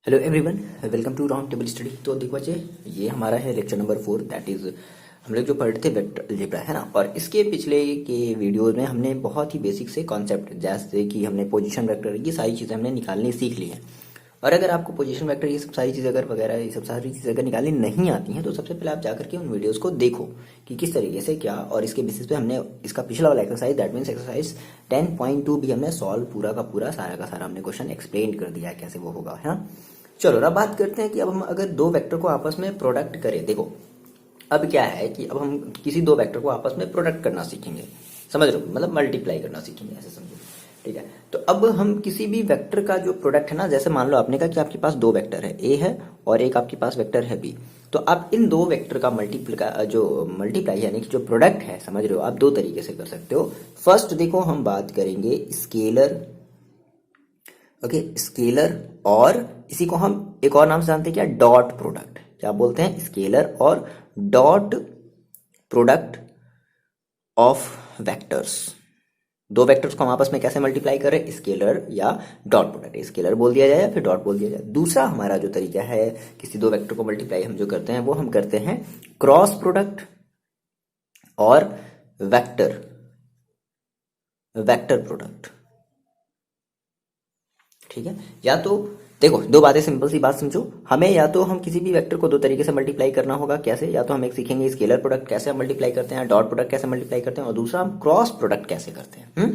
Hello everyone, welcome to round table study. तो देखो बच्चे, ये हमारा है लेक्चर नंबर 4। दैट इज हम लोग जो पढ़ते थे वेक्टर अलजेब्रा, है ना। और इसके पिछले के वीडियोज में हमने बहुत ही बेसिक से कॉन्सेप्ट, जैसे कि हमने पोजीशन वेक्टर, ये सारी चीज़ें हमने निकालनी सीख ली हैं। और अगर आपको पोजीशन वेक्टर ये सब सारी चीज़ें अगर वगैरह ये सब सारी चीज़ें अगर निकालनी नहीं आती हैं, तो सबसे पहले आप जाकर के उन वीडियोज़ को देखो कि किस तरीके से क्या, और इसके बेसिस पे हमने इसका पिछला वाला एक्सरसाइज, दैट मीन्स एक्सरसाइज 10.2 भी हमने सॉल्व पूरा का पूरा सारा का सारा हमने क्वेश्चन एक्सप्लेन कर दिया है कैसे वो होगा, है ना। चलो अब बात करते हैं कि अब हम अगर दो वेक्टर को आपस में प्रोडक्ट करें। देखो अब क्या है कि अब हम किसी दो वेक्टर को आपस में प्रोडक्ट करना सीखेंगे, समझ रहे हो, मतलब मल्टीप्लाई करना सीखेंगे, ऐसे समझो, ठीक है। तो अब हम किसी भी वेक्टर का जो प्रोडक्ट है ना, जैसे मान लो आपने कहा कि आपके पास दो वेक्टर है, ए है और एक आपके पास वेक्टर है बी। तो आप इन दो वेक्टर का मल्टीप्लाई यानी कि जो प्रोडक्ट है, समझ रहे हो, आप दो तरीके से कर सकते हो। फर्स्ट देखो हम बात करेंगे स्केलर, ओके, स्केलर, और इसी को हम एक और नाम से जानते हैं, क्या, डॉट प्रोडक्ट। क्या बोलते हैं? स्केलर और डॉट प्रोडक्ट ऑफ वेक्टर्स। दो वेक्टर्स को हम आपस में कैसे मल्टीप्लाई करें? स्केलर या डॉट प्रोडक्ट। स्केलर बोल दिया जाए या फिर डॉट बोल दिया जाए। दूसरा हमारा जो तरीका है किसी दो वेक्टर को मल्टीप्लाई हम जो करते हैं, वो हम करते हैं क्रॉस प्रोडक्ट और वेक्टर वेक्टर प्रोडक्ट, ठीक है। या तो देखो, दो बातें, सिंपल सी बात समझो, हमें या तो हम किसी भी वेक्टर को दो तरीके से मल्टीप्लाई करना होगा, कैसे, या तो हम एक सीखेंगे स्केलर प्रोडक्ट कैसे हम मल्टीप्लाई करते हैं, डॉट प्रोडक्ट कैसे मल्टीप्लाई करते हैं, और दूसरा हम क्रॉस प्रोडक्ट कैसे करते हैं।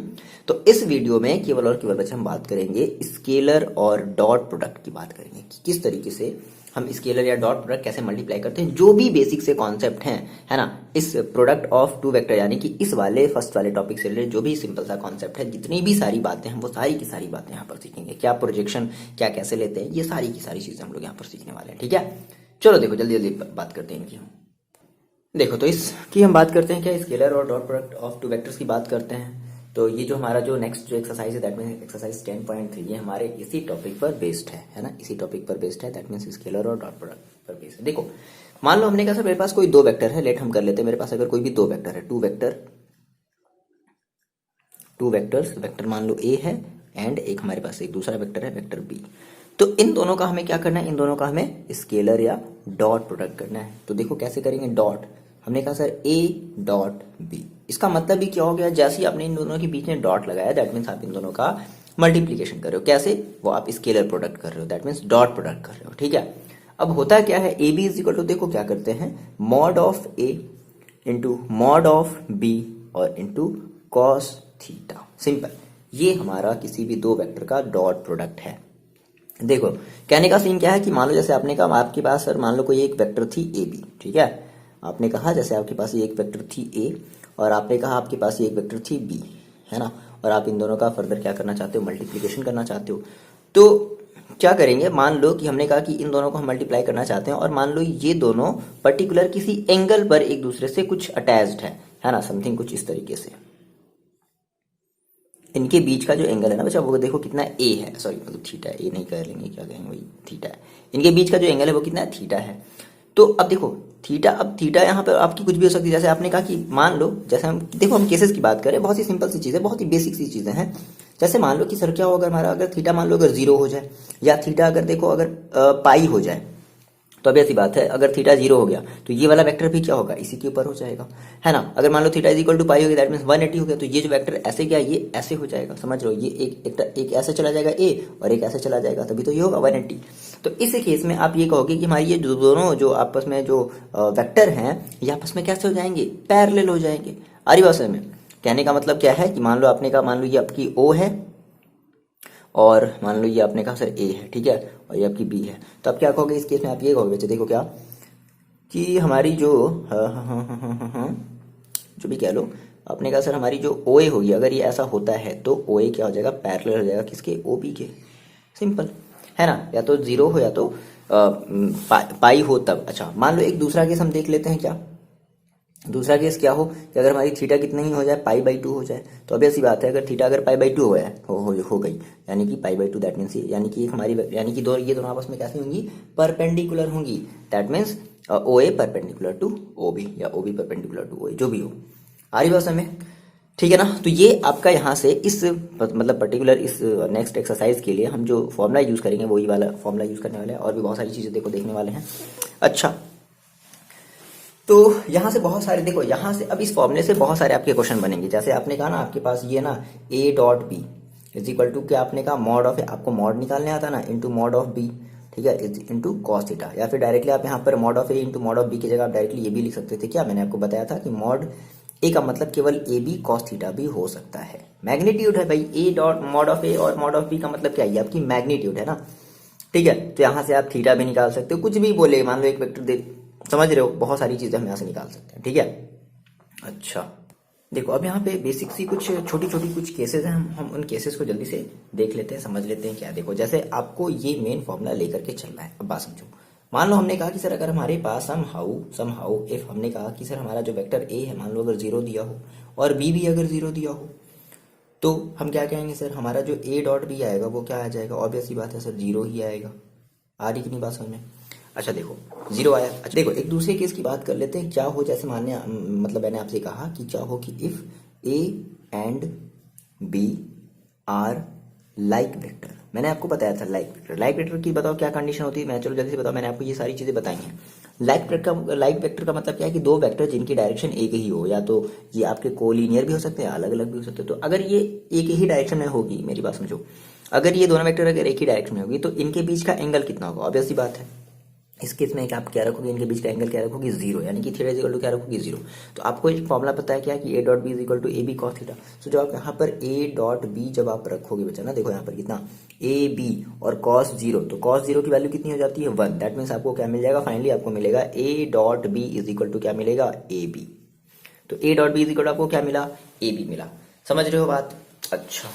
तो इस वीडियो में केवल और केवल बच्चे हम बात करेंगे स्केलर और डॉट प्रोडक्ट की बात करेंगे कि किस तरीके से हम स्केलर या डॉट प्रोडक्ट कैसे मल्टीप्लाई करते हैं, जो भी बेसिक से कॉन्सेप्ट हैं, है ना, इस प्रोडक्ट ऑफ टू वेक्टर यानी कि इस वाले फर्स्ट वाले टॉपिक से रिलेटेड जो भी सिंपल सा कॉन्सेप्ट है, जितनी भी सारी बातें हैं, वो सारी की सारी बातें यहाँ पर सीखेंगे। क्या प्रोजेक्शन क्या कैसे लेते हैं, ये सारी की सारी चीजें हम लोग यहाँ पर सीखने वाले हैं, ठीक है। चलो देखो जल्दी जल्दी बात करते हैं इनकी हम। देखो तो इसकी हम बात करते हैं, क्या, स्केलर और dot product of two vectors की बात करते हैं। तो ये जो हमारा जो नेक्स्ट जो एक्सरसाइज है, दैट मीन्स एक्सरसाइज 10.3, ये हमारे इसी टॉपिक पर बेस्ड है ना, इसी टॉपिक पर बेस्ड है, दैट मीन्स स्केलर और डॉट प्रोडक्ट पर बेस्ड है। देखो मान लो हमने कहा सर मेरे पास कोई दो वेक्टर है, लेट हम कर लेते हैं, मेरे पास अगर कोई भी दो वेक्टर है, टू वेक्टर्स, वेक्टर मान लो ए है एंड एक हमारे पास एक दूसरा वेक्टर है, वेक्टर बी। तो इन दोनों का हमें क्या करना है? इन दोनों का हमें स्केलर या डॉट प्रोडक्ट करना है। तो देखो कैसे करेंगे? डॉट, हमने कहा सर ए डॉट बी, इसका मतलब भी क्या हो गया? जैसे ही आपने इन दोनों के बीच में डॉट लगाया, दैट मीन्स आप इन दोनों का मल्टीप्लीकेशन कर रहे हो। कैसे? वो आप स्केलर प्रोडक्ट कर रहे हो, दैट मीन्स डॉट प्रोडक्ट कर रहे हो, ठीक है। अब होता क्या है, A B is equal to, देखो क्या करते हैं, mod of A into mod of B और इंटू कॉस थीटा। सिंपल, ये हमारा किसी भी दो वेक्टर का डॉट प्रोडक्ट है। देखो कहने का सीन क्या है कि मान लो जैसे आपने कहा आपके पास सर मान लो कोई एक वेक्टर थी ए बी, ठीक है। आपने कहा जैसे आपके पास ये एक वेक्टर थी ए और आपने कहा आपके पास ये एक वेक्टर थी बी, है ना, और आप इन दोनों का फर्दर क्या करना चाहते हो? मल्टीप्लीकेशन करना चाहते हो। तो क्या करेंगे? मान लो कि हमने कहा कि इन दोनों को हम मल्टीप्लाई करना चाहते हैं, और मान लो ये दोनों पर्टिकुलर किसी एंगल पर एक दूसरे से कुछ अटैच्ड है ना, समथिंग कुछ इस तरीके से। इनके बीच का जो एंगल है ना बच्चा, वो देखो कितना ए है, सॉरी मतलब थीटा, ए नहीं कह लेंगे, क्या कहेंगे वही थीटा है। इनके बीच का जो एंगल है वो कितना है? थीटा है। तो अब देखो थीटा, अब थीटा यहाँ पर आपकी कुछ भी हो सकती है। जैसे आपने कहा कि मान लो, जैसे हम देखो हम केसेस की बात करें, बहुत ही सिंपल सी चीज़ है, बहुत ही बेसिक सी चीज़ें हैं। जैसे मान लो कि सर क्या हो, अगर हमारा अगर थीटा मान लो अगर 0 हो जाए, या थीटा अगर देखो अगर पाई हो जाए, तो अब ऐसी बात है, अगर थीटा 0 हो गया तो ये वाला वेक्टर भी क्या होगा? इसी के ऊपर हो जाएगा, है ना। अगर मान लो थीटा इज इक्वल टू पाई हो गया, दैट मीन्स 180 हो गया, तो ये जो वेक्टर ऐसे क्या, ये ऐसे हो जाएगा, समझ रहे हो, ये एक ऐसे चला जाएगा ए और एक ऐसे चला जाएगा, तभी तो ये होगा 180। तो इस केस में आप ये कहोगे कि हमारी ये जो दोनों जो आपस में जो वेक्टर हैं, ये आपस में कैसे हो जाएंगे? पैरेलल हो जाएंगे। आरी बात में कहने का मतलब क्या है कि मान लो आपने कहा, मान लो ये आपकी ओ है और मान लो ये आपने कहा सर ए है, ठीक है, और ये आपकी बी है। तो आप क्या कहोगे इस केस में? आप ये कहोगे बच्चे, देखो क्या, कि हमारी जो जो भी कह लो, आपने कहा सर हमारी जो ओ ए होगी, अगर ये ऐसा होता है तो ओ ए क्या हो जाएगा? पैरेलल हो जाएगा किसके? ओ बी के। सिंपल है ना, या तो 0 हो या तो पाई हो तब। अच्छा मान लो एक दूसरा केस हम देख लेते हैं। क्या दूसरा केस क्या हो कि अगर हमारी थीटा कितनी ही हो जाए? पाई बाई 2 हो जाए। तो अब ऐसी बात है, अगर थीटा अगर पाई बाई 2 हो गई, यानी कि पाई बाई 2, दैट मीन्स यानी कि एक हमारी, यानी कि ये दोनों आपस में कैसी होंगी? परपेंडिकुलर होंगी। That means O A perpendicular to O B, या O B perpendicular to O A, जो भी हो। आ रही बात समझ में? ठीक है ना। तो ये आपका यहाँ से इस मतलब पर्टिकुलर इस नेक्स्ट एक्सरसाइज के लिए हम जो फॉर्मूला यूज़ करेंगे वही वाला फॉर्मूला यूज़ करने वाले हैं, और भी बहुत सारी चीज़ें देखो देखने वाले हैं। अच्छा, तो यहाँ से बहुत सारे देखो, यहाँ से अब इस फॉर्मूले से बहुत सारे आपके क्वेश्चन बनेंगे। जैसे आपने कहा ना, आपके पास ये ना A dot B is equal to क्या, आपने कहा मॉड ऑफ, आपको मॉड निकालने आता ना, इंटू मॉड ऑफ बी, ठीक है, इंटू कॉस थीटा। या फिर डायरेक्टली आप यहाँ पर mod of A into mod of B की जगह आप डायरेक्टली ये भी लिख सकते थे। क्या मैंने आपको बताया था कि मॉड ए का मतलब केवल ए बी कॉस थीटा भी हो सकता है। मैग्नीट्यूड है भाई, ए डॉट मॉड ऑफ ए और मॉड ऑफ बी का मतलब क्या है, आपकी मैग्नीट्यूड है ना। ठीक है, तो यहाँ से आप थीटा भी निकाल सकते हो, कुछ भी बोले, मान लो एक वेक्टर दे, समझ रहे हो, बहुत सारी चीजें हम यहाँ से निकाल सकते हैं। ठीक है, अच्छा देखो अब यहाँ पे बेसिक सी कुछ छोटी छोटी कुछ केसेस हैं, हम उन केसेस को जल्दी से देख लेते हैं, समझ लेते हैं क्या। देखो जैसे आपको ये मेन फॉर्मूला लेकर के चलना है। अब बात समझो, मान लो हमने कहा कि सर अगर हमारे पास सम हाउ इफ हमने कहा कि सर हमारा जो वेक्टर ए है, मान लो अगर 0 दिया हो और बी भी अगर 0 दिया हो, तो हम क्या कहेंगे सर, हमारा जो ए डॉट बी आएगा वो क्या आ जाएगा, ऑब्वियस सी बात है सर 0 ही आएगा। आ रही कि नहीं बात समझ में। अच्छा देखो 0 आया। अच्छा देखो एक दूसरे केस की बात कर लेते हैं। क्या हो, जैसे मानने मतलब मैंने आपसे कहा कि क्या हो कि if A and B are like vector, मैंने आपको बताया था लाइक वेक्टर। लाइक वेक्टर की बताओ क्या कंडीशन होती है, मैं चलो जल्दी से बताओ, मैंने आपको ये सारी चीजें बताई हैं। लाइक वेक्टर का मतलब क्या है कि दो वेक्टर जिनकी डायरेक्शन एक ही हो, या तो ये आपके कोलिनियर भी हो सकते हैं, अलग अलग भी हो सकते हैं। तो अगर ये एक ही डायरेक्शन में होगी, मेरी बात समझो, अगर ये दोनों वेक्टर अगर एक ही डायरेक्शन में होगी तो इनके बीच का एंगल कितना होगा, ऑब्वियस सी बात है। इस केस में आप क्या रखोगे, इनके बीच का एंगल क्या रखोगे, 0, यानी कि थीटा इज इक्वल टू क्या रखोगे, 0। तो आपको एक फॉर्मूला पता है क्या कि A dot B is equal to A B cos theta. तो जब आप यहाँ पर ए डॉट बी जब आप रखोगे बच्चा ना, देखो यहाँ पर कितना ए बी और कॉस 0, तो कॉस 0 की वैल्यू कितनी हो जाती है, 1। दैट मीन्स आपको क्या मिल जाएगा, फाइनली आपको मिलेगा A dot B is equal to क्या मिलेगा, ए बी। तो A dot B is equal to आपको क्या मिला, ए बी मिला। समझ रहे हो बात। अच्छा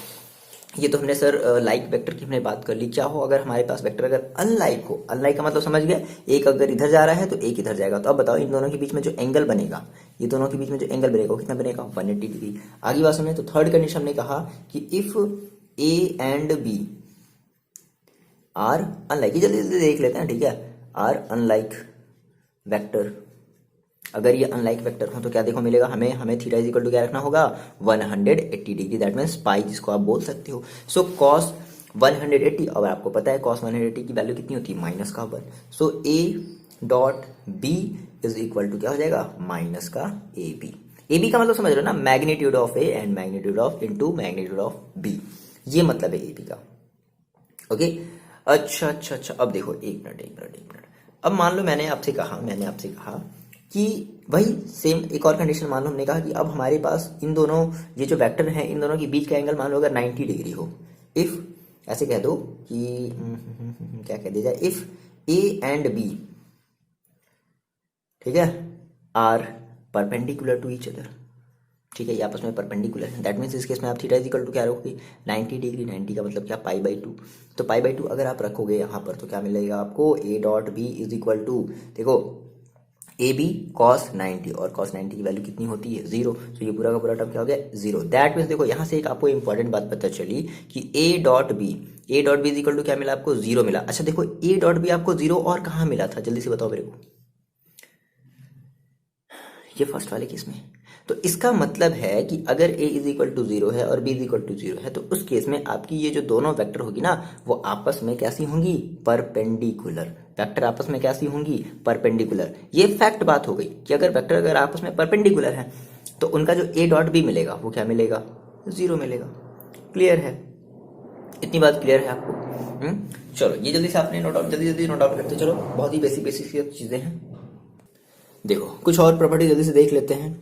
ये तो हमने सर लाइक वेक्टर की हमने बात कर ली। क्या हो अगर हमारे पास वेक्टर अगर अनलाइक हो, अनलाइक का मतलब समझ गए, एक अगर इधर जा रहा है तो एक इधर जाएगा। तो अब बताओ इन दोनों के बीच में जो एंगल बनेगा, ये दोनों के बीच में जो एंगल बनेगा वो कितना बनेगा, 180 डिग्री। आगे बात सुनिए, तो थर्ड कंडीशन हमने कहा कि if A and B are unlike, जल्दी जल्दी देख लेते हैं, ठीक है, आर अनलाइक वेक्टर, अगर ये अनलाइक वेक्टर हो तो क्या देखो मिलेगा हमें थीटा इज इक्वल टू क्या रखना होगा, 180 डिग्री। दैट मीन्स पाई जिसको आप बोल सकते हो। सो कॉस 180, और आपको पता है कॉस 180 की वैल्यू कितनी होती है, माइनस का 1। So A dot B is equal to क्या हो जाएगा, माइनस का ए बी। ए बी का मतलब समझ रहे हो ना, magnitude of A and magnitude of into magnitude of B, ये मतलब है ए बी का। ओके अच्छा अब देखो एक मिनट। अब मान लो मैंने आपसे कहा कि वही सेम एक और कंडीशन मान लो, हमने कहा कि अब हमारे पास इन दोनों ये जो वेक्टर हैं इन दोनों के बीच का एंगल मान लो अगर 90 डिग्री हो। इफ ऐसे कह दो कि क्या कह दिया जाए, इफ ए एंड बी, ठीक है, are perpendicular to each other, ठीक है, ये आपस में परपेंडिकुलर है। दैट मीन्स इस केस में आप थीटा इज इक्वल टू क्या रखोगे, 90 डिग्री। 90 का मतलब क्या, पाई/2। तो पाई/2 अगर आप रखोगे यहाँ पर तो क्या मिलेगा आपको, A dot B is equal to, देखो ए बी कॉस 90, और कॉस 90 की वैल्यू कितनी होती है, 0। तो ये पूरा का पूरा टर्म क्या हो गया, 0। दैट मीन्स देखो यहाँ से एक आपको इंपॉर्टेंट बात पता चली कि A dot B is equal to क्या मिला आपको, 0 मिला। अच्छा देखो ए डॉट बी आपको 0 और कहाँ मिला था, जल्दी से बताओ मेरे को, ये फर्स्ट वाले केस में। तो इसका मतलब है कि अगर a इज इक्वल टू 0 है और b इज इक्वल टू 0 है, तो उस केस में आपकी ये जो दोनों वेक्टर होगी ना, वो आपस में कैसी होंगी, परपेंडिकुलर। वेक्टर आपस में कैसी होंगी, परपेंडिकुलर। ये फैक्ट बात हो गई कि अगर वेक्टर अगर आपस में परपेंडिकुलर है तो उनका जो a डॉट बी मिलेगा वो क्या मिलेगा, 0 मिलेगा। क्लियर है, इतनी बात क्लियर है आपको। चलो ये जल्दी से आपने नोट आउट, जल्दी नोट आउट करते चलो, बहुत ही बेसिक चीजें हैं। देखो कुछ और प्रॉपर्टी जल्दी से देख लेते हैं।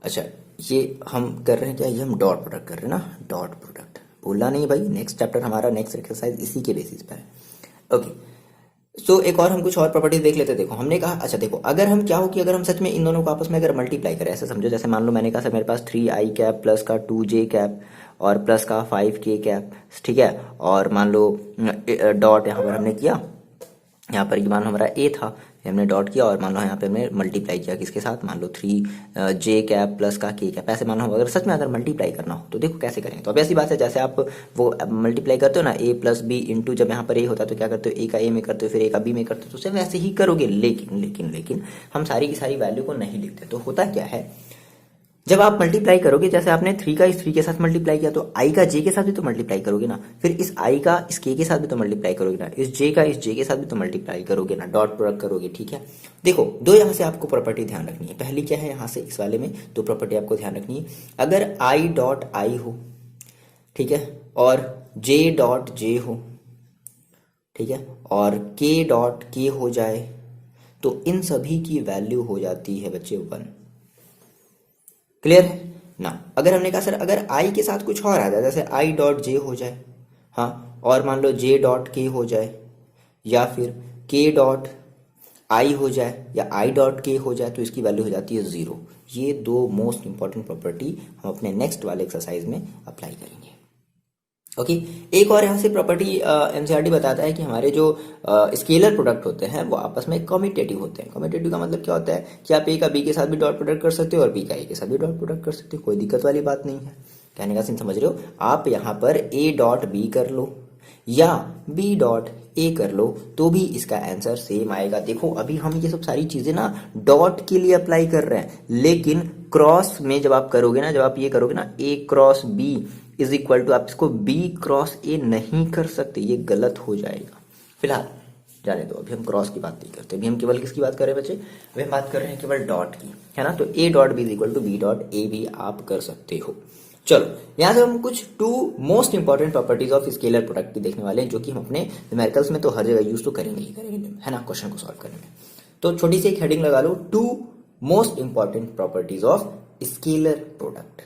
अच्छा ये हम कर रहे हैं क्या, ये हम डॉट प्रोडक्ट कर रहे हैं ना, डॉट प्रोडक्ट भूलना नहीं भाई, नेक्स्ट चैप्टर हमारा नेक्स्ट एक्सरसाइज इसी के बेसिस पर है। ओके सो एक और हम कुछ और प्रॉपर्टीज देख लेते हैं। देखो हमने कहा, अच्छा देखो अगर हम क्या हो कि अगर हम सच में इन दोनों को आपस में अगर मल्टीप्लाई करें, ऐसे समझो जैसे मान लो मैंने कहा सर मेरे पास 3i कैप प्लस का 2j कैप और प्लस का 5k कैप, ठीक है, और मान लो डॉट यहाँ पर हमने किया, यहाँ पर मान लो हमारा a था, हमने डॉट किया, और मान लो यहाँ पे हमने मल्टीप्लाई किया किसके साथ, मान लो 3j कैप प्लस का k कैप। ऐसे मान लो अगर सच में अगर मल्टीप्लाई करना हो तो देखो कैसे करेंगे। तो अब ऐसी बात है जैसे आप वो मल्टीप्लाई करते हो ना, a प्लस बी इंटू, जब यहाँ पर a होता है तो क्या करते हो, a का a में करते हो, फिर a का b में करते हो, तो सिर्फ वैसे ही करोगे। लेकिन हम सारी की सारी वैल्यू को नहीं लिखते। तो होता क्या है, जब आप मल्टीप्लाई करोगे, जैसे आपने 3 का इस 3 के साथ मल्टीप्लाई किया, तो i का j के साथ भी तो मल्टीप्लाई करोगे ना, फिर इस i का इस k के साथ भी तो मल्टीप्लाई करोगे ना, इस j का इस j के साथ भी तो मल्टीप्लाई करोगे ना, डॉट प्रोडक्ट करोगे। ठीक है, देखो दो यहाँ से आपको प्रॉपर्टी ध्यान रखनी है। पहली क्या है, यहाँ से इस वाले में दो प्रॉपर्टी आपको ध्यान रखनी है। अगर i डॉट i हो, ठीक है, और j डॉट j हो, ठीक है, और k डॉट k हो जाए, तो इन सभी की वैल्यू हो जाती है बच्चे 1। क्लियर है ना। अगर हमने कहा सर अगर i के साथ कुछ और आ जाए, जैसे i डॉट j हो जाए, हाँ, और मान लो j डॉट k हो जाए, या फिर k डॉट i हो जाए, या i डॉट k हो जाए, तो इसकी वैल्यू हो जाती है 0। ये दो मोस्ट इंपॉर्टेंट प्रॉपर्टी हम अपने नेक्स्ट वाले एक्सरसाइज में अप्लाई करेंगे। ओके, एक और यहाँ से प्रॉपर्टी एनसीईआरटी बताता है कि हमारे जो स्केलर प्रोडक्ट होते हैं वो आपस में कम्यूटेटिव होते हैं। कम्यूटेटिव का मतलब क्या होता है कि आप ए का बी के साथ भी डॉट प्रोडक्ट कर सकते हो और बी का ए के साथ भी डॉट प्रोडक्ट कर सकते हो, कोई दिक्कत वाली बात नहीं है। कहने का सीन समझ रहे हो। आप यहाँ पर ए डॉट बी कर लो या बी डॉट ए कर लो तो भी इसका आंसर सेम आएगा। देखो अभी हम ये सब सारी चीजें ना डॉट के लिए अप्लाई कर रहे हैं, लेकिन क्रॉस में जब आप करोगे ना, जब आप ये करोगे ना A cross B is equal to, आप इसको बी क्रॉस ए नहीं कर सकते, ये गलत हो जाएगा। फिलहाल जाने दो, अभी हम क्रॉस की बात नहीं करते, अभी हम केवल किसकी बात कर रहे हैं बच्चे, अभी हम बात कर रहे हैं केवल डॉट की, है ना। तो A dot B is equal to B dot A भी आप कर सकते हो। चलो यहां से हम कुछ two most important properties of scalar product की देखने वाले हैं, जो कि हम अपने न्यूमेरिकल्स में तो हर जगह यूज तो करेंगे ही करेंगे, है ना, क्वेश्चन को सॉल्व करेंगे। तो छोटी सी एक हेडिंग लगा लो, two most important properties of scalar product.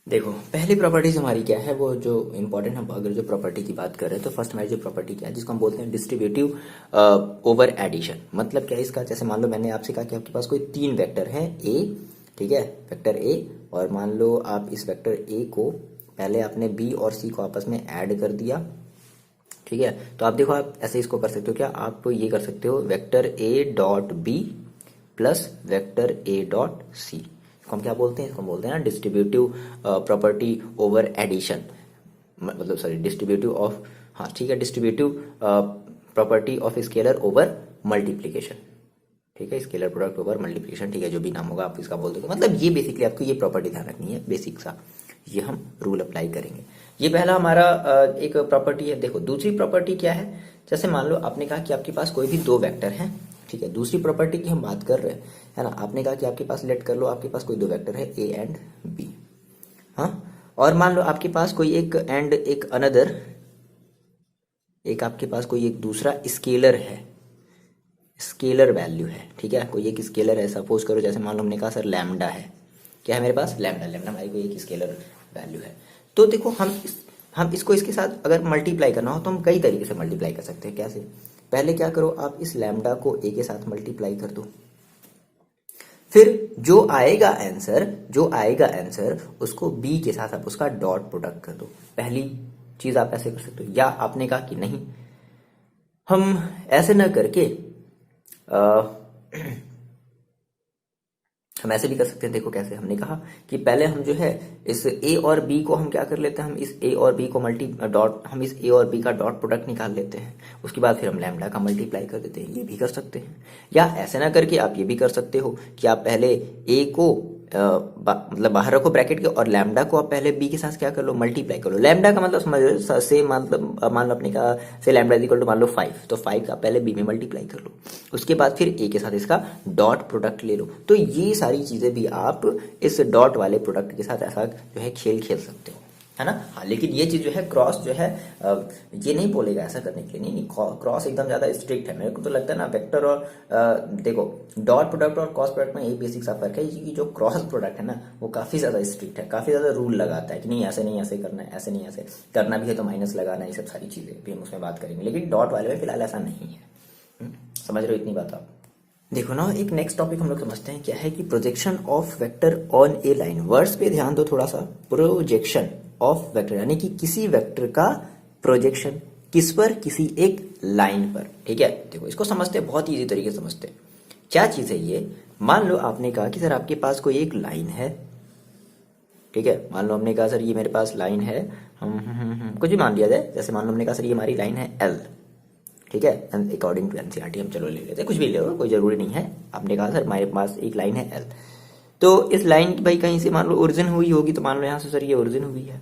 देखो पहली प्रॉपर्टीज हमारी क्या है, वो जो इंपॉर्टेंट, हम अगर जो प्रॉपर्टी की बात कर रहे हैं तो फर्स्ट हमारी जो प्रॉपर्टी क्या है, जिसको हम बोलते हैं डिस्ट्रीब्यूटिव ओवर एडिशन। मतलब क्या है इसका, जैसे मान लो मैंने आपसे कहा कि आपके पास कोई 3 वेक्टर है ए, ठीक है, वेक्टर ए, और मान लो आप इस वेक्टर ए को पहले आपने बी और सी को आपस में ऐड कर दिया, ठीक है। तो आप देखो आप ऐसे इसको कर सकते हो, क्या आप ये कर सकते हो, vector A dot B plus vector A dot C, हम क्या बोलते हैं, इसको बोलते हैं ना डिस्ट्रीब्यूटिव प्रॉपर्टी ओवर एडिशन, मतलब सॉरी डिस्ट्रीब्यूटिव ऑफ, हाँ ठीक है, distributive property of scalar over multiplication, ठीक है, स्केलर प्रोडक्ट ओवर मल्टीप्लीकेशन, ठीक है, जो भी नाम होगा आप इसका बोल दोगे। मतलब ये बेसिकली आपको ये प्रॉपर्टी ध्यान रखनी है, बेसिक सा ये हम रूल अप्लाई करेंगे। ये पहला हमारा एक प्रॉपर्टी है। देखो दूसरी प्रॉपर्टी क्या है, जैसे मान लो आपने कहा कि आपके पास कोई भी 2 वेक्टर हैं, ठीक है, दूसरी प्रॉपर्टी की हम बात कर रहे हैं, है ना। आपने कहा कि आपके पास, लेट कर लो आपके पास कोई 2 वेक्टर है ए एंड बी, हाँ, और मान लो आपके पास कोई एक एंड एक अनदर, एक आपके पास कोई एक दूसरा स्केलर है, स्केलर वैल्यू है, ठीक है, कोई एक स्केलर है, सपोज करो जैसे मान लो हमने कहा सर लैम्डा है, क्या है मेरे पास लैम्डा, लैम्डा हमारी कोई एक स्केलर वैल्यू है। तो देखो हम इसको इसके साथ अगर मल्टीप्लाई करना हो तो हम कई तरीके से मल्टीप्लाई कर सकते हैं। कैसे, पहले क्या करो, आप इस लैम्डा को ए के साथ मल्टीप्लाई कर दो, फिर जो आएगा आंसर उसको बी के साथ आप उसका डॉट प्रोडक्ट कर दो। पहली चीज आप ऐसे कर सकते हो, या आपने कहा कि नहीं हम ऐसे ना करके हम ऐसे भी कर सकते हैं। देखो कैसे, हमने कहा कि पहले हम जो है इस ए और बी को हम क्या कर लेते हैं, हम इस ए और बी को हम इस ए और बी का डॉट प्रोडक्ट निकाल लेते हैं, उसके बाद फिर हम लैम्डा का मल्टीप्लाई कर देते हैं। ये भी कर सकते हैं, या ऐसे ना करके आप ये भी कर सकते हो कि आप पहले ए को मतलब बाहर रखो ब्रैकेट के, और लैम्डा को आप पहले बी के साथ क्या कर लो, मल्टीप्लाई कर लो। लैम्डा का मतलब समझ लो से, मतलब मान लो अपने का से लैम्डा इज इक्वल टू मान लो 5, तो 5 का पहले बी में मल्टीप्लाई कर लो, उसके बाद फिर ए के साथ इसका डॉट प्रोडक्ट ले लो। तो ये सारी चीजें भी आप इस डॉट वाले प्रोडक्ट के साथ ऐसा जो है खेल खेल सकते हो, है ना। हाँ, लेकिन ये चीज जो है क्रॉस जो है ये नहीं बोलेगा ऐसा करने के लिए, नहीं क्रॉस एकदम ज्यादा स्ट्रिक्ट है। मेरे को तो लगता है ना वेक्टर और देखो डॉट प्रोडक्ट और क्रॉस प्रोडक्ट में यही बेसिक सा फर्क है कि जो क्रॉस प्रोडक्ट है ना वो काफी ज्यादा स्ट्रिक्ट है, काफी ज्यादा रूल लगाता है कि नहीं ऐसे नहीं ऐसे करना है, ऐसे नहीं ऐसे करना भी है तो माइनस लगाना, ये सब सारी चीजें भी हम उसमें बात करेंगे। लेकिन डॉट वाले में फिलहाल ऐसा नहीं है, समझ रहे हो इतनी बात आप। देखो ना एक नेक्स्ट टॉपिक हम लोग समझते हैं, क्या है कि projection of vector on A line. Words पे ध्यान दो थोड़ा सा, प्रोजेक्शन ऑफ वेक्टर यानी कि किसी वेक्टर का प्रोजेक्शन किस पर, किसी एक लाइन पर, ठीक है। देखो इसको समझते हैं, बहुत इजी तरीके से समझते हैं। क्या चीज है ये, मान लो आपने कहा कि सर आपके पास कोई एक लाइन है, ठीक है, मान लो हमने कहा सर ये मेरे पास लाइन है, कुछ भी मान लिया जाए, जैसे मान लो हमने कहा सर ये हमारी लाइन है एल, ठीक है, अकॉर्डिंग टू एनसीईआरटी हम चलो ले लेते हैं, कुछ भी ले लो कोई जरूरी नहीं है। आपने कहा सर हमारे पास एक लाइन है एल, तो इस लाइन की भाई कहीं से मान लो ओरिजिन हुई होगी, तो मान लो यहाँ से सर ये ओरिजिन हुई है,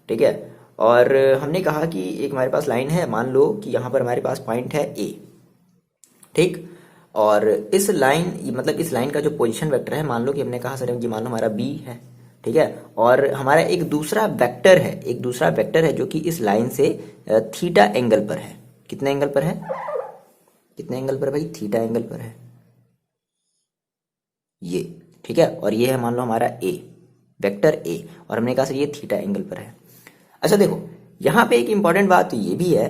ठीक है। और हमने कहा कि एक हमारे पास लाइन है, मान लो कि यहाँ पर हमारे पास पॉइंट है ए, ठीक। और इस लाइन मतलब इस लाइन का जो पोजीशन वेक्टर है, मान लो कि हमने कहा सर ये मान लो हमारा बी है, ठीक है। और हमारा एक दूसरा वेक्टर है, एक दूसरा वेक्टर है जो कि इस लाइन से थीटा एंगल पर है। कितने एंगल पर है? कितने एंगल पर भाई? थीटा एंगल पर है ये, ठीक है। और ये है मान लो हमारा ए, वेक्टर ए, और हमने कहा सर ये थीटा एंगल पर है। अच्छा देखो, यहाँ पे एक इंपॉर्टेंट बात तो ये भी है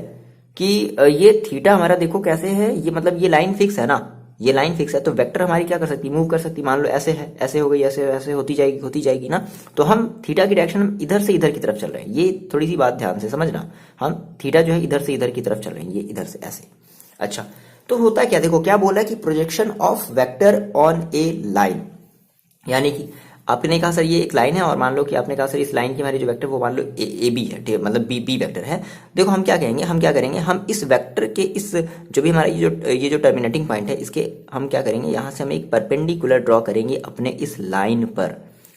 कि ये थीटा हमारा देखो कैसे है, ये मतलब ये लाइन फिक्स है ना, ये लाइन फिक्स है, तो वेक्टर हमारी क्या कर सकती है, मूव कर सकती है। मान लो ऐसे है, ऐसे हो गई, ऐसे ऐसे होती जाएगी ना, तो हम थीटा की डायरेक्शन इधर से इधर की तरफ चल रहे हैं। ये थोड़ी सी बात ध्यान से समझना, हम थीटा जो है इधर से इधर की तरफ चल रहे हैं, ये इधर से ऐसे। अच्छा, तो होता क्या, देखो क्या बोला कि projection of vector on A line, यानी कि आपने कहा सर ये एक लाइन है, और मान लो कि आपने कहा सर इस लाइन की हमारी जो वेक्टर वो मान लो ए बी है, ठीक है, मतलब बी वेक्टर है। देखो हम क्या कहेंगे, हम क्या करेंगे, हम इस वेक्टर के इस जो भी हमारा ये जो टर्मिनेटिंग पॉइंट है, इसके हम क्या करेंगे, यहाँ से हम एक परपेंडिकुलर ड्रॉ करेंगे अपने इस लाइन पर।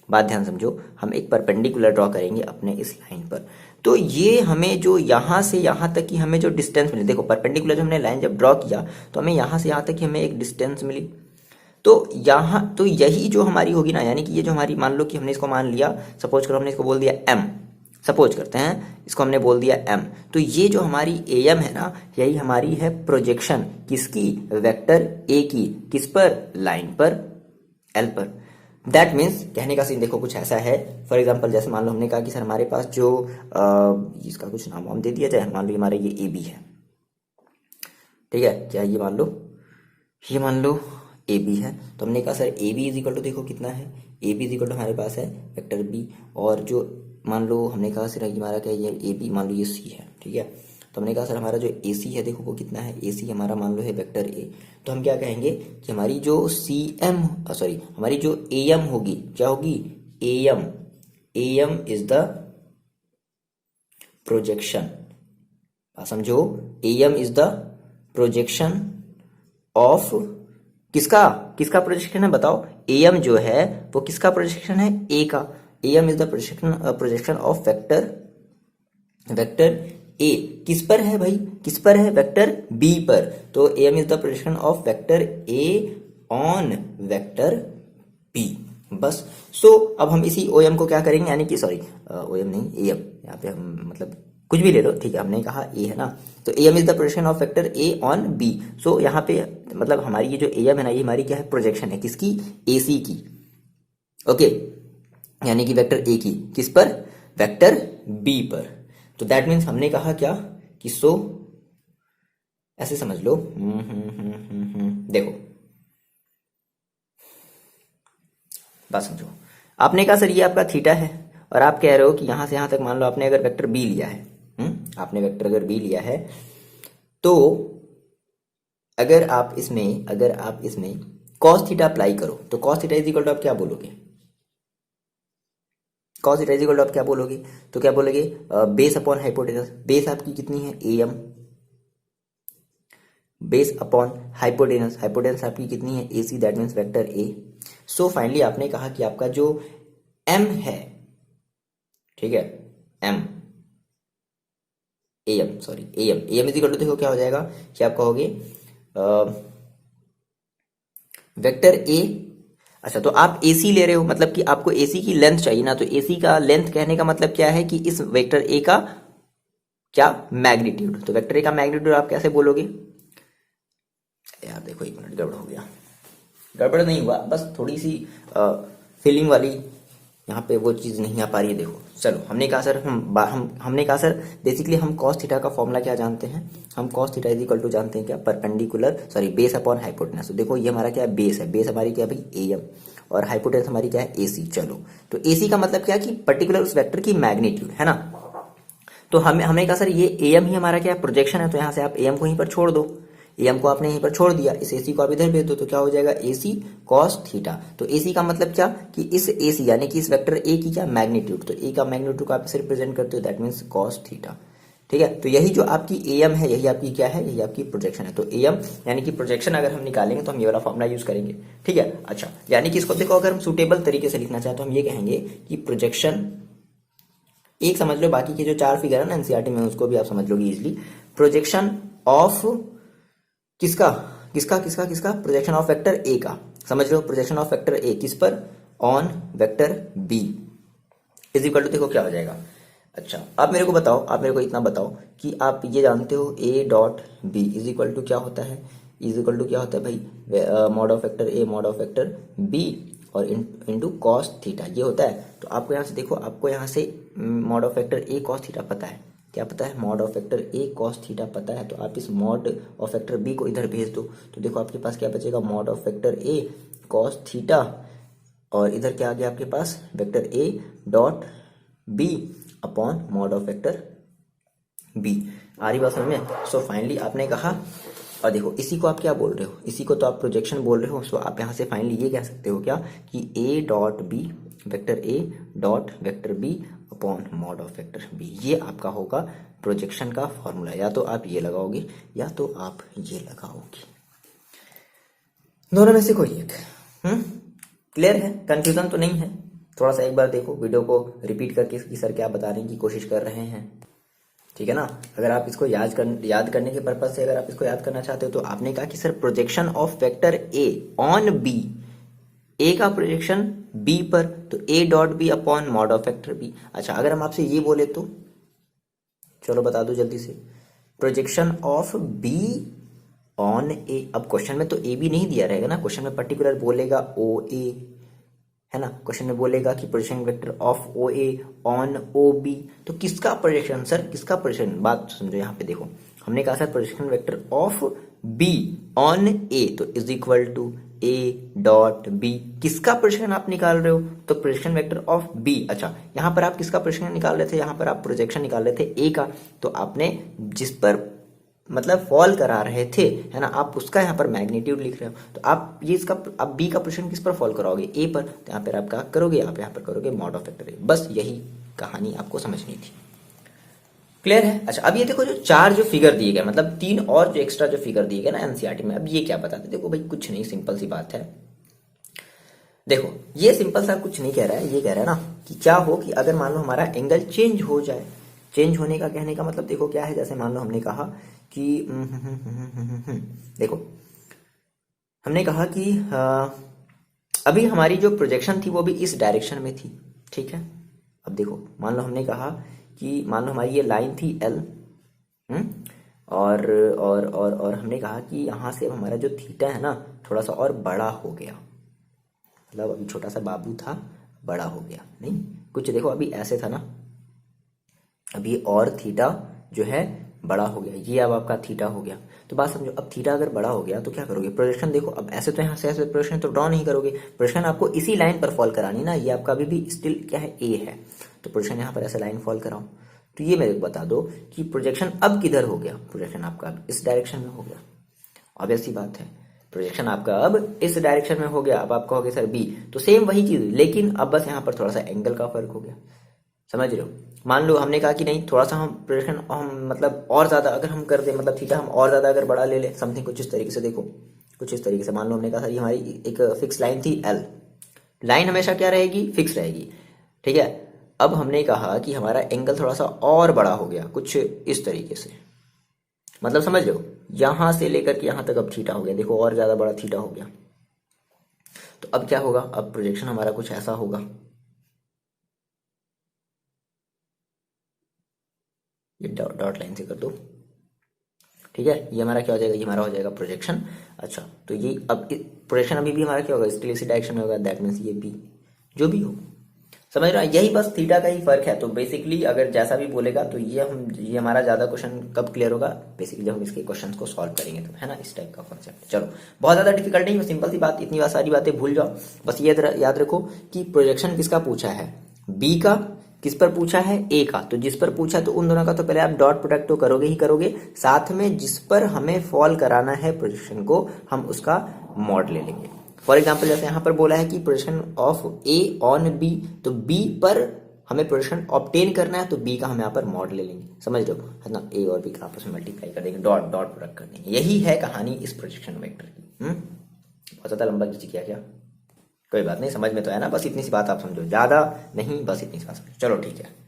बात ध्यान समझो, हम एक परपेंडिकुलर ड्रॉ करेंगे अपने इस लाइन पर। तो ये हमें जो यहाँ से यहाँ तक की हमें जो डिस्टेंस मिली, देखो परपेंडिकुलर जो हमने लाइन जब ड्रॉ किया तो हमें यहाँ से यहाँ तक की हमें एक डिस्टेंस मिली। तो यहाँ तो यही जो हमारी होगी ना, यानी कि ये जो हमारी, मान लो कि हमने इसको मान लिया, सपोज करो हमने इसको बोल दिया एम, सपोज करते हैं इसको हमने बोल दिया एम, तो ये जो हमारी ए एम है ना, यही हमारी है प्रोजेक्शन किसकी, वेक्टर ए की, किस पर, लाइन पर, एल पर। दैट मीन्स कहने का सीन देखो कुछ ऐसा है। फॉर एग्जाम्पल जैसे मान लो हमने कहा कि सर हमारे पास जो इसका कुछ नाम वाम दे दिया जाए, मान लो हमारा ये ए बी है, ठीक है, क्या ये मान लो ए बी है। तो हमने कहा sir A B is equal to, देखो कितना है, A B is equal to हमारे पास है वेक्टर बी, और जो मान लो हमने कहा सर हमारा क्या, ये ए बी मान लो ये सी है, ठीक है। तो हमने कहा सर हमारा जो ए सी है, देखो वो कितना है, ए सी हमारा मान लो है वेक्टर ए। तो हम क्या कहेंगे कि हमारी जो सी एम सॉरी हमारी जो ए एम होगी, क्या होगी, A M is the projection, समझो, A M is the projection of किसका प्रोजेक्शन है, बताओ। ए एम जो है वो किसका प्रोजेक्शन है, ए का। A M is the projection of vector A, किस पर है भाई, किस पर है, वेक्टर बी पर। तो A M is the projection of vector A on vector B, बस। सो अब हम इसी ओ एम को क्या करेंगे, यानी कि सॉरी ओ एम नहीं, ए एम, यहाँ पे हम मतलब कुछ भी ले लो, ठीक है, हमने कहा ए है ना, तो A M is the projection of vector A on B. So यहाँ पे मतलब हमारी ये जो ए एम है ना, ये हमारी क्या है, प्रोजेक्शन है किसकी, ए सी की, ओके, यानी कि वेक्टर ए की, किस पर, वेक्टर बी पर। तो दैट मीन्स हमने कहा क्या कि सो ऐसे समझ लो, देखो बात समझो, आपने कहा सर ये आपका थीटा है, और आप कह रहे हो कि यहां से यहां तक मान लो आपने अगर वेक्टर बी लिया है, आपने वेक्टर अगर बी लिया है, तो अगर आप इसमें cos थीटा अप्लाई करो, तो cos theta is equal to आप क्या बोलोगे, cos theta is equal to आप क्या बोलोगे, तो क्या बोलोगे, बेस अपॉन हाइपोटेनस। बेस आपकी कितनी है, A M, base upon hypotenuse, hypotenuse आपकी कितनी है, A C, that means vector A. So finally आपने कहा कि आपका जो एम है, ठीक है, M A M sorry A M is equal to, देखो क्या हो जाएगा कि आप कहोगे वेक्टर ए। अच्छा, तो आप ए सी ले रहे हो, मतलब कि आपको ए सी की लेंथ चाहिए ना, तो ए सी का लेंथ कहने का मतलब क्या है कि इस वेक्टर ए का क्या, मैग्नीट्यूड। तो वेक्टर ए का मैग्नीट्यूड आप कैसे बोलोगे, यार देखो एक मिनट, गड़बड़ हो गया, गड़बड़ नहीं हुआ, बस थोड़ी सी फीलिंग वाली यहाँ पे वो चीज़ नहीं आ पा रही है। देखो चलो, हमने कहा सर हमने कहा सर बेसिकली हम cos थीटा का फॉर्मूला क्या जानते हैं, हम cos theta is equal to जानते हैं क्या, perpendicular sorry base upon hypotenuse. तो देखो ये हमारा क्या है, बेस है, बेस हमारी क्या है भाई, ए एम, और हाइपोटेनस हमारी क्या है, ए सी। चलो, तो ए सी का मतलब क्या है कि पर्टिकुलर उस वेक्टर की मैग्नीट्यूड है ना। तो हमने कहा सर ये ए एम ही हमारा क्या है, प्रोजेक्शन है, तो यहाँ से आप ए एम को यहीं पर छोड़ दो, ए एम को आपने यहीं पर छोड़ दिया, इस ए सी को आप इधर भेज दो, तो क्या हो जाएगा, ए सी कॉस थीटा। तो ए सी का मतलब क्या कि इस ए सी यानी कि इस वेक्टर ए की क्या मैग्नीट्यूड, तो ए का मैग्नीट्यूड को आप इसे रिप्रेजेंट करते हो, दैट मीन्स कॉस थीटा। ठीक है। तो यही जो आपकी एम है, यही आपकी क्या है, यही आपकी प्रोजेक्शन है। तो एम यानी कि प्रोजेक्शन अगर हम निकालेंगे तो हम ये वाला फॉर्मूला यूज करेंगे, ठीक है। अच्छा, यानी कि इसको देखो अगर हम सुटेबल तरीके से लिखना चाहें तो हम ये कहेंगे कि प्रोजेक्शन, एक समझ लो, बाकी के जो 4 फिगर है ना एनसीईआरटी में उसको भी आप समझ लोगे इजिली। प्रोजेक्शन ऑफ किसका किसका किसका किसका, प्रोजेक्शन ऑफ वेक्टर ए का, समझ लो, प्रोजेक्शन ऑफ वेक्टर ए किस पर, on vector B is equal to, देखो क्या हो जाएगा। अच्छा, आप मेरे को बताओ, आप मेरे को इतना बताओ कि आप ये जानते हो A dot B is equal to क्या होता है, इज इक्वल टू क्या होता है भाई, mod of vector A mod of vector B और इनटू कॉस थीटा, ये होता है। तो आपको यहाँ से देखो, आपको यहाँ से mod of vector A cos theta पता है, क्या पता है, mod of vector A cos theta पता है। तो आप इस मॉड ऑफ वेक्टर बी को इधर भेज दो, तो देखो आपके पास क्या बचेगा, mod of vector A cos theta, और इधर क्या आ गया आपके पास, vector A dot B upon mod of vector B. आ रही बात समझ में। सो फाइनली आपने कहा, और देखो इसी को आप क्या बोल रहे हो, इसी को तो आप प्रोजेक्शन बोल रहे हो। सो आप यहाँ से फाइनली ये कह सकते हो क्या कि A dot B, vector A dot vector B upon mod of vector B, ये आपका होगा प्रोजेक्शन का फॉर्मूला। या तो आप ये लगाओगे या तो आप ये लगाओगे, दोनों में से कोई एक। क्लियर है, कंफ्यूजन तो नहीं है। थोड़ा सा एक बार देखो वीडियो को रिपीट करके कि सर क्या बताने की कोशिश कर रहे हैं, ठीक है ना। अगर आप इसको याद करने के पर्पज से अगर आप इसको याद करना चाहते हो तो आपने कहा कि sir projection of vector A on B, A का प्रोजेक्शन बी पर, तो A dot B upon mod of vector B. अच्छा, अगर हम आपसे ये बोले तो चलो बता दो जल्दी से, प्रोजेक्शन ऑफ बी ऑन ए। अब क्वेश्चन में तो ए बी नहीं दिया रहेगा ना, क्वेश्चन में पर्टिकुलर बोलेगा ओ ए, है ना। क्वेश्चन में बोलेगा कि projection vector of O A on O B, तो किसका प्रोजेक्शन सर, किसका प्रोजेक्शन, बात समझो यहाँ पे देखो, हमने कहा sir projection vector of B on A, तो is equal to A dot B, किसका प्रोजेक्शन आप निकाल रहे हो, तो प्रोजेक्शन वेक्टर ऑफ बी। अच्छा, यहाँ पर आप किसका प्रोजेक्शन निकाल रहे थे, यहाँ पर आप प्रोजेक्शन निकाल रहे थे ए का, तो आपने जिस पर मतलब फॉल करा रहे थे, है ना, आप उसका यहाँ पर मैग्नीट्यूड लिख रहे हो। तो आप ये इसका, आप बी का प्रोजेक्शन किस पर फॉल कराओगे, ए पर, तो यहाँ पर आप क्या करोगे, आप यहाँ पर करोगे मॉड ऑफ वेक्टर ए। बस यही कहानी आपको समझनी थी। क्लियर है। अच्छा, अब ये देखो जो 4 जो फिगर दिए गए, मतलब 3 और जो एक्स्ट्रा जो फिगर दिए गए ना एनसीईआरटी में, अब ये क्या बताते, देखो भाई कुछ नहीं, सिंपल सी बात है। देखो ये सिंपल सा कुछ नहीं कह रहा है, ये कह रहा है ना कि क्या हो कि अगर मान लो हमारा एंगल चेंज हो जाए, चेंज होने का कहने का मतलब देखो क्या है, जैसे मान लो हमने कहा कि देखो हमने कहा कि अभी हमारी जो प्रोजेक्शन थी वो भी इस डायरेक्शन में थी, ठीक है। अब देखो मान लो हमने कहा कि मान लो हमारी ये लाइन थी एल, और हमने कहा कि यहाँ से हमारा जो थीटा है ना थोड़ा सा और बड़ा हो गया, मतलब अभी छोटा सा बाबू था, बड़ा हो गया, नहीं कुछ देखो अभी ऐसे था ना, अभी और थीटा जो है बड़ा हो गया, ये अब आपका थीटा हो गया। तो बात समझो, अब थीटा अगर बड़ा हो गया तो क्या करोगे, प्रोजेक्शन देखो, अब ऐसे तो यहाँ से ऐसे प्रोजेक्शन तो ड्रॉ नहीं करोगे, प्रोजेक्शन आपको इसी लाइन पर फॉल करानी ना, ये आपका अभी भी स्टिल क्या है, ए है, तो प्रोजेक्शन यहाँ पर ऐसे लाइन फॉल कराओ। तो ये मेरे को बता दो कि प्रोजेक्शन अब किधर हो गया, प्रोजेक्शन आपका अब इस डायरेक्शन में हो गया। ऑब्वियस सी बात है, प्रोजेक्शन आपका अब इस डायरेक्शन में हो गया, अब आप कहोगे सर बी, तो सेम वही चीज, लेकिन अब बस यहाँ पर थोड़ा सा एंगल का फर्क हो गया, समझ रहे हो। मान लो हमने कहा कि नहीं थोड़ा सा हम प्रोजेक्शन हम मतलब और ज्यादा अगर हम कर दे, मतलब थीटा हम और ज्यादा अगर बड़ा ले ले, समथिंग कुछ इस तरीके से, देखो कुछ इस तरीके से, मान लो हमने कहा सर ये हमारी एक फिक्स लाइन थी एल, लाइन हमेशा क्या रहेगी, फिक्स रहेगी, ठीक है। अब हमने कहा कि हमारा एंगल थोड़ा सा और बड़ा हो गया, कुछ इस तरीके से, मतलब समझ लो यहां से लेकर के यहां तक अब थीटा हो गया, देखो और ज्यादा बड़ा थीटा हो गया। तो अब क्या होगा, अब प्रोजेक्शन हमारा कुछ ऐसा होगा, ये डॉट लाइन से कर दो, ठीक है। ये हमारा क्या हो जाएगा, ये हमारा हो जाएगा प्रोजेक्शन। अच्छा, तो ये अब प्रोजेक्शन अभी भी हमारा क्या होगा, स्टिल इसी डायरेक्शन में होगा, दैट मीन्स ये बी जो भी हो, समझ रहा है, यही बस थीटा का ही फर्क है। तो बेसिकली अगर जैसा भी बोलेगा तो ये हमारा ज्यादा क्वेश्चन कब क्लियर होगा, बेसिकली जब हम इसके क्वेश्चंस को सॉल्व करेंगे तो, है ना, इस टाइप का कॉन्सेप्ट। चलो बहुत ज्यादा डिफिकल्ट नहीं, सिंपल सी बात, इतनी सारी बातें भूल जाओ, बस ये याद रखो कि प्रोजेक्शन किसका पूछा है, बी का, किस पर पूछा है, ए का। तो जिस पर पूछा तो उन दोनों का तो पहले आप डॉट प्रोडक्ट तो करोगे ही करोगे, साथ में जिस पर हमें फॉल कराना है प्रोजेक्शन को, हम उसका मॉड ले लेंगे। फॉर एग्जाम्पल जैसे यहाँ पर बोला है कि projection of A on B, तो बी पर हमें प्रोजेक्शन ऑब्टेन करना है तो बी का हम यहाँ पर मॉड ले लेंगे, समझ रहे हो, है ना, ए और बी का आपस में मल्टीप्लाई कर देंगे, डॉट डॉट प्रोडक्ट कर देंगे। यही है कहानी इस प्रोजेक्शन वेक्टर की। बहुत ज़्यादा लंबा खींच किया क्या, कोई बात नहीं, समझ में तो है ना, बस इतनी सी बात आप समझो, ज़्यादा नहीं, बस इतनी सी बात समझो। चलो ठीक है,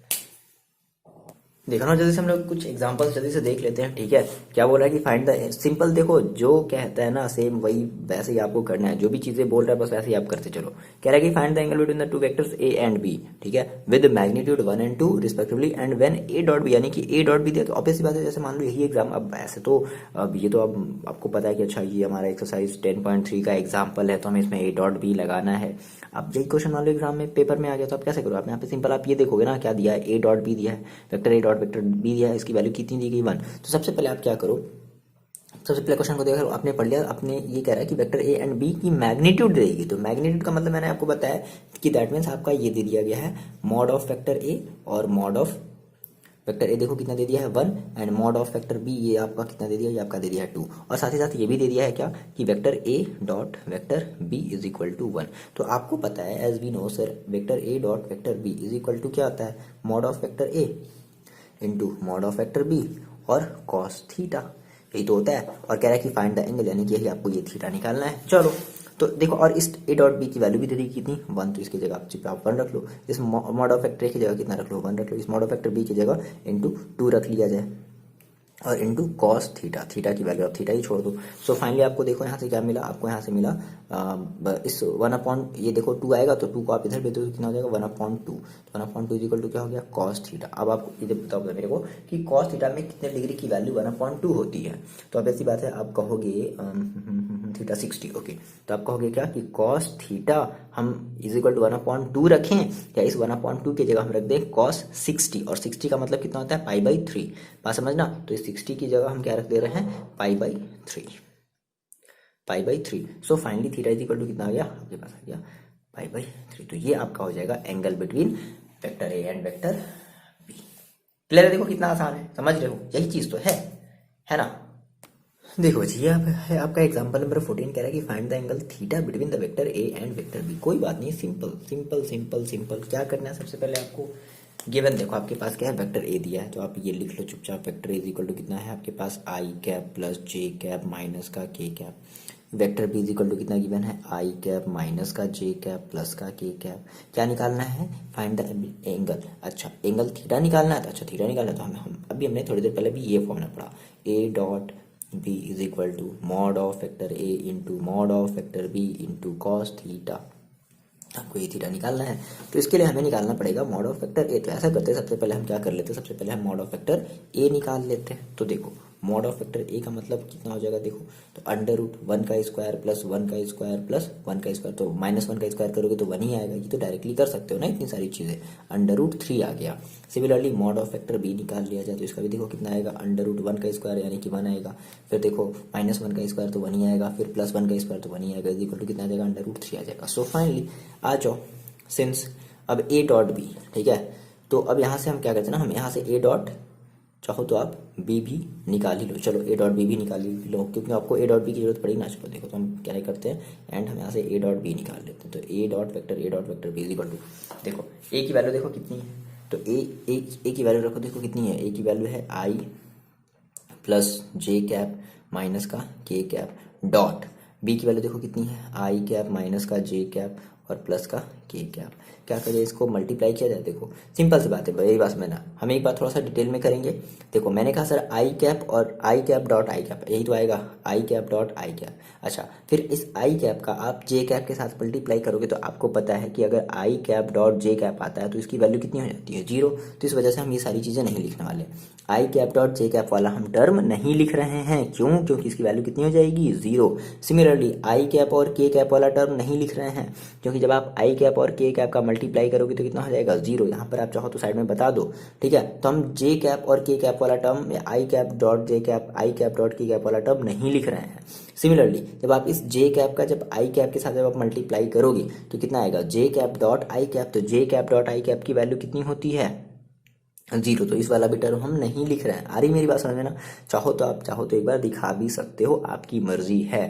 देखो ना, जल्दी से हम लोग कुछ एग्जांपल्स जल्दी से देख लेते हैं, ठीक है। क्या बोल रहा है कि फाइंड द सिंपल, देखो जो कहता है ना सेम वही वैसे ही आपको करना है, जो भी चीजें बोल रहा है बस वैसे ही आप करते चलो। कह रहा है कि find the angle between the two vectors A and B, ठीक है, with magnitude 1 and 2 respectively, and when A dot B, यानी कि ए डॉट बी दिया तो ऑब्वियस बात है, जैसे मान लो यही एग्जाम, अब ऐसे तो अब ये तो अब आपको पता है कि अच्छा ये हमारा एक्सरसाइज 10.3 का एग्जाम्पल है, तो हमें इसमें ए डॉट बी लगाना है। अब यही क्वेश्चन मान लो एग्जाम में पेपर में आ गया तो आप कैसे करो, आप यहाँ पे सिंपल आप ये देखोगे ना क्या दिया है, ए डॉट बी दिया है, vector A dot vector B दिया है, इसकी वैल्यू कितनी दी गई 1। तो सबसे पहले आप क्या करो, सबसे पहले क्वेश्चन को देखो, आपने पढ़ लिया, आपने ये कह रहा है कि वेक्टर ए एंड बी की मैग्नीट्यूड देगी, तो मैग्नीट्यूड का मतलब मैंने आपको बताया कि दैट मीन्स आपका ये दे दिया गया है मॉड ऑफ वेक्टर ए और मॉड ऑफ वेक्टर ए, देखो कितना दे दिया है 1, and mod of vector B ये आपका कितना दे दिया है, ये आपका दे दिया है 2, और साथ ही साथ ये भी दे दिया है क्या कि vector A dot vector B is equal to 1। तो आपको पता है as we know sir, vector A dot vector B is equal to क्या आता है, mod of vector A into mod of vector B और कॉस थीटा, यही तो होता है। और कह रहा है कि फाइंड द एंगल, यानी कि आपको ये थीटा निकालना है। चलो तो देखो, और इस ए डॉट बी की वैल्यू भी दे दी कितनी 1, तो इसकी जगह आप 1 रख लो, इस मॉड ऑफ वेक्टर ए की जगह कितना रख लो 1 रख लो, इस मॉड ऑफ वेक्टर बी की जगह इंटू 2 रख लिया जाए, और इंटू कॉस थीटा, थीटा की वैल्यू आप थीटा ही छोड़ दो। सो फाइनली आपको देखो यहाँ से क्या मिला, आपको यहाँ से मिला इस 1 ये देखो 2 आएगा तो 2 को आप इधर भेज दो, कितना हो जाएगा 1/2, तो 1/2 इज इक्वल टू क्या हो गया कॉस थीटा। अब आप इधर बताओ मेरे को कि कॉस थीटा में कितने डिग्री की वैल्यू 1/2 होती है, तो अब ऐसी बात है आप कहोगे थीटा 60, ओके, तो आप कहोगे क्या कि कॉस थीटा हम इज इक्वल टू 1/2 रखें, या इस 1/2 की जगह हम रख दें कॉस 60, और 60 का मतलब कितना होता है π/3, बात समझना। तो इस 60 की जगह हम क्या रख दे रहे हैं π/3। So finally theta is equal to कितना आ गया आपके पास आ गया π/3। तो ये आपका हो जाएगा angle between vector A and vector B. Clear है, देखो कितना आसान है, समझ रहे हो, यही चीज तो है ना। देखो जी, ये है आपका एग्जांपल नंबर 14, कह रहा है कि find the angle theta between the vector A and vector B. कोई बात नहीं, सिंपल सिंपल सिंपल सिंपल, क्या करना है सबसे पहले आपको, गिवन देखो आपके पास क्या है, वेक्टर ए दिया है, तो आप ये लिख लो चुपचाप, वेक्टर इज इक्वल टू कितना है आपके पास i cap plus j cap minus का k cap, vector B is equal to कितना गिवन है आई कैप माइनस का जे कैप प्लस का के कैप। क्या निकालना है, फाइंड द एंगल, अच्छा एंगल थीटा निकालना है, तो अच्छा थीटा निकालना है, तो हम अभी हमने थोड़ी देर पहले भी ये फॉर्मूला पढ़ा, A dot B is equal to mod of vector A into mod of vector B into cos theta. आपको ये थीटा निकालना है, तो इसके लिए हमें निकालना पड़ेगा मॉड ऑफ वेक्टर ए। तो ऐसा करते हैं, सबसे पहले हम क्या कर लेते हैं, सबसे पहले हम मॉड ऑफ वेक्टर ए निकाल लेते हैं। तो देखो मॉड ऑफ वेक्टर ए का मतलब कितना हो जाएगा, देखो तो √1 का स्क्वायर प्लस 1 का स्क्वायर प्लस 1 का स्क्वायर, तो -1 का स्क्वायर करोगे तो 1 ही आएगा, ये तो डायरेक्टली कर सकते हो ना इतनी सारी चीजें, √3 आ गया। Similarly mod of vector B निकाल लिया जाए, तो इसका भी देखो कितना आएगा, √1 का स्क्वायर यानी कि 1 आएगा, फिर देखो -1 का स्क्वायर तो 1 ही आएगा, फिर +1 का स्क्वायर तो 1 ही आएगा, इक्वल टू कितना आ जाएगा √3 आ जाएगा। सो फाइनली आ जाओ, सिंस अब ए डॉट बी, ठीक है, तो अब यहाँ से हम क्या करते हैं ना, हम यहाँ से ए डॉट चाहो तो आप बी भी निकाल ही लो, चलो ए डॉट बी भी निकाल ही लो, क्योंकि आपको ए डॉट बी की जरूरत पड़ेगी ना। चलो देखो, तो हम क्या करते हैं, एंड हम यहाँ से ए डॉट बी निकाल लेते हैं, तो A dot vector B is equal to, देखो ए की वैल्यू देखो कितनी है, तो ए की वैल्यू रखो, देखो कितनी है, ए की वैल्यू है आई प्लस जे कैप माइनस का के कैप, डॉट बी की वैल्यू देखो कितनी है, आई कैप माइनस का जे कैप और प्लस का के कैप। क्या करें, इसको मल्टीप्लाई किया जाए, देखो सिंपल सी बात है, यही बात मैं ना, हम एक बार थोड़ा सा डिटेल में करेंगे। देखो मैंने कहा सर आई कैप और आई कैप डॉट आई कैप, यही तो आएगा आई कैप डॉट आई कैप। अच्छा, फिर इस आई कैप का आप जे कैप के साथ मल्टीप्लाई करोगे, तो आपको पता है कि अगर आई कैप डॉट जे कैप आता है तो इसकी वैल्यू कितनी हो जाती है 0। तो इस वजह से हम ये सारी चीजें नहीं लिखने वाले, आई कैप डॉट जे कैप वाला हम टर्म नहीं लिख रहे हैं, क्यों, क्योंकि इसकी वैल्यू कितनी हो जाएगी 0। सिमिलरली आई कैप और के कैप वाला टर्म नहीं लिख रहे हैं, क्योंकि जब आप आई कैप और के कैप का मल्टीप्लाई करोगे तो कितना हो जाएगा 0। यहाँ पर आप चाहो तो साइड में बता दो, ठीक है। तो हम जे कैप और के कैप वाला टर्म, आई कैप डॉट जे कैप, आई कैप डॉट के कैप वाला टर्म नहीं लिख रहे हैं। सिमिलरली जब आप इस जे कैप का जब आई कैप के साथ जब आप मल्टीप्लाई करोगे तो कितना आएगा, जे कैप डॉट आई कैप, तो जे कैप डॉट आई कैप की वैल्यू कितनी होती है 0। तो इस वाला भी टर्म हम नहीं लिख रहे हैं। आ रही मेरी बात समझ में ना, चाहो तो आप चाहो तो एक बार दिखा भी सकते हो, आपकी मर्जी है।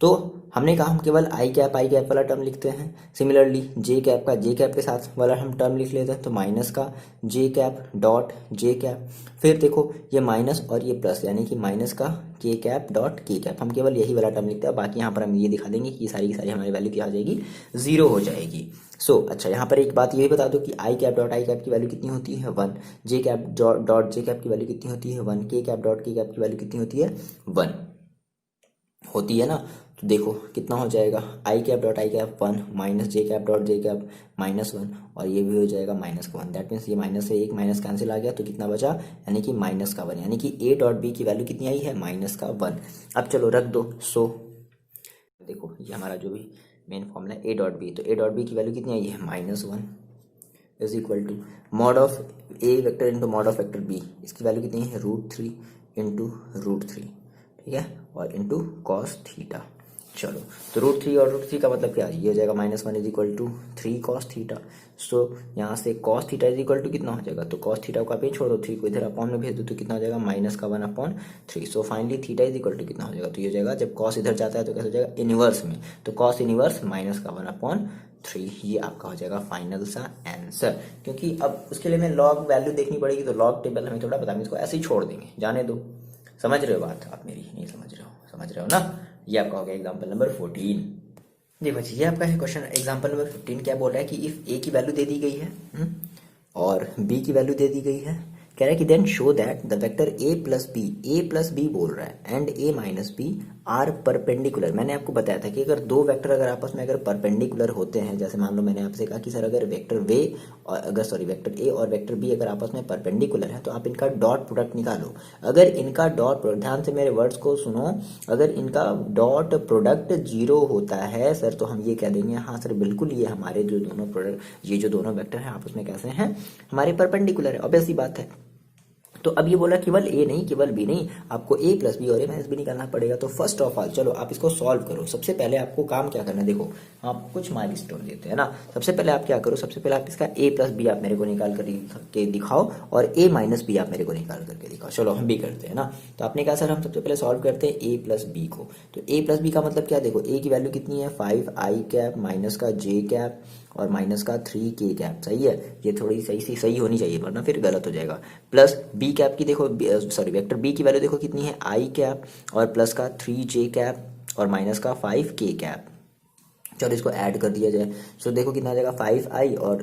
तो हमने कहा हम केवल आई कैप वाला टर्म लिखते हैं। सिमिलरली जे कैप का जे कैप के साथ वाला हम टर्म लिख लेते हैं, तो माइनस का जे कैप डॉट जे कैप। फिर देखो ये माइनस और ये प्लस, यानी कि माइनस का k cap dot k cap, हम केवल यही वाला टर्म लिखते हैं। बाकी यहाँ पर हम ये दिखा देंगे कि सारी की सारी हमारी वैल्यू क्या हो जाएगी, 0 हो जाएगी। अच्छा यहाँ पर एक बात ये भी बता दो कि आई कैप डॉट आई कैप की वैल्यू कितनी होती है, 1। जे कैप डॉट जे कैप की वैल्यू कितनी होती है, 1। के कैप डॉट के कैप की वैल्यू कितनी होती है, 1 होती है ना। तो देखो कितना हो जाएगा, I cap dot I cap 1 minus J cap dot J cap -1, और ये भी हो जाएगा -1। दैट मीन्स ये माइनस से एक माइनस कैंसिल आ गया, तो कितना बचा, यानी कि -1, यानी कि ए डॉट बी की वैल्यू कितनी आई है, -1। अब चलो रख दो। देखो ये हमारा जो भी मेन फॉर्मूला है ए डॉट बी, तो ए डॉट बी की वैल्यू कितनी आई है, -1 is equal to mod of A vector into mod of vector B, इसकी वैल्यू कितनी है, √3 इंटू √3, ठीक है, और इंटू कॉस थीटा। चलो तो √3 और √3 का मतलब क्या, ये हो जाएगा -1 is equal to 3 cos theta. So यहाँ से cos theta is equal to कितना हो जाएगा, तो कॉस थीटा को आप ही छोड़ो, 3 को इधर अपॉन में भेज दो, तो कितना हो जाएगा, -1/3। So finally theta is equal to कितना हो जाएगा, तो ये हो जाएगा, जब कॉस इधर जाता है तो कैसे हो जाएगा, इनवर्स में, तो कॉस इनवर्स -1/3। ये आपका हो जाएगा फाइनल सा आंसर। क्योंकि अब उसके लिए मैं लॉग वैल्यू देखनी पड़ेगी, तो लॉग टेबल हमें थोड़ा पता नहीं, इसको ऐसे ही छोड़ देंगे, जाने दो। समझ रहे हो बात आप मेरी, नहीं समझ रहे हो ना। ये आपका हो गया एग्जाम्पल नंबर 14। जी बच्चे ये आपका है क्वेश्चन एग्जाम्पल नंबर 15। क्या बोल रहा है कि इफ ए की वैल्यू दे दी गई है और बी की वैल्यू दे दी गई है, कह रहा है कि then show that the vector A plus B बोल रहा है and A minus B are perpendicular. मैंने आपको बताया था कि अगर दो वेक्टर अगर आपस में अगर परपेंडिकुलर होते हैं, जैसे मान लो मैंने आपसे कहा कि सर अगर वेक्टर वेक्टर ए और वेक्टर बी अगर आपस में परपेंडिकुलर है तो आप इनका डॉट प्रोडक्ट निकालो। अगर इनका डॉट प्रोडक्ट, ध्यान से मेरे वर्ड्स को सुनो, अगर इनका डॉट प्रोडक्ट 0 होता है सर, तो हम ये कह देंगे हाँ सर बिल्कुल ये हमारे जो दोनों प्रोडक्ट, ये जो दोनों वेक्टर हैं आपस में कैसे हैं, हमारे परपेंडिकुलर है। ऑब्वियस सी बात है। तो अब ये बोला केवल ए नहीं, केवल बी नहीं, आपको ए प्लस बी और ए माइनस बी निकालना पड़ेगा। तो फर्स्ट ऑफ ऑल चलो आप इसको सॉल्व करो। सबसे पहले आपको काम क्या करना है, देखो आप कुछ माइलस्टोन देते हैं ना। सबसे पहले आप क्या करो, सबसे पहले आप इसका ए प्लस बी आप मेरे को निकाल करके दिखाओ और ए माइनस बी आप मेरे को निकाल करके दिखाओ। चलो हम भी करते हैं ना। तो आपने कहा सर हम सबसे पहले सॉल्व करते हैं ए प्लस बी को। तो ए प्लस बी का मतलब क्या, देखो ए की वैल्यू कितनी है 5 आई कैप माइनस का जे कैप और माइनस का 3 के कैप। सही है, ये थोड़ी सही होनी चाहिए वरना फिर गलत हो जाएगा। प्लस बी कैप की देखो, सॉरी वेक्टर बी की वैल्यू देखो कितनी है आई कैप और प्लस का 3 जे कैप और माइनस का 5 के कैप। चलो इसको ऐड कर दिया जाए। सो देखो कितना आ जाएगा 5 आई और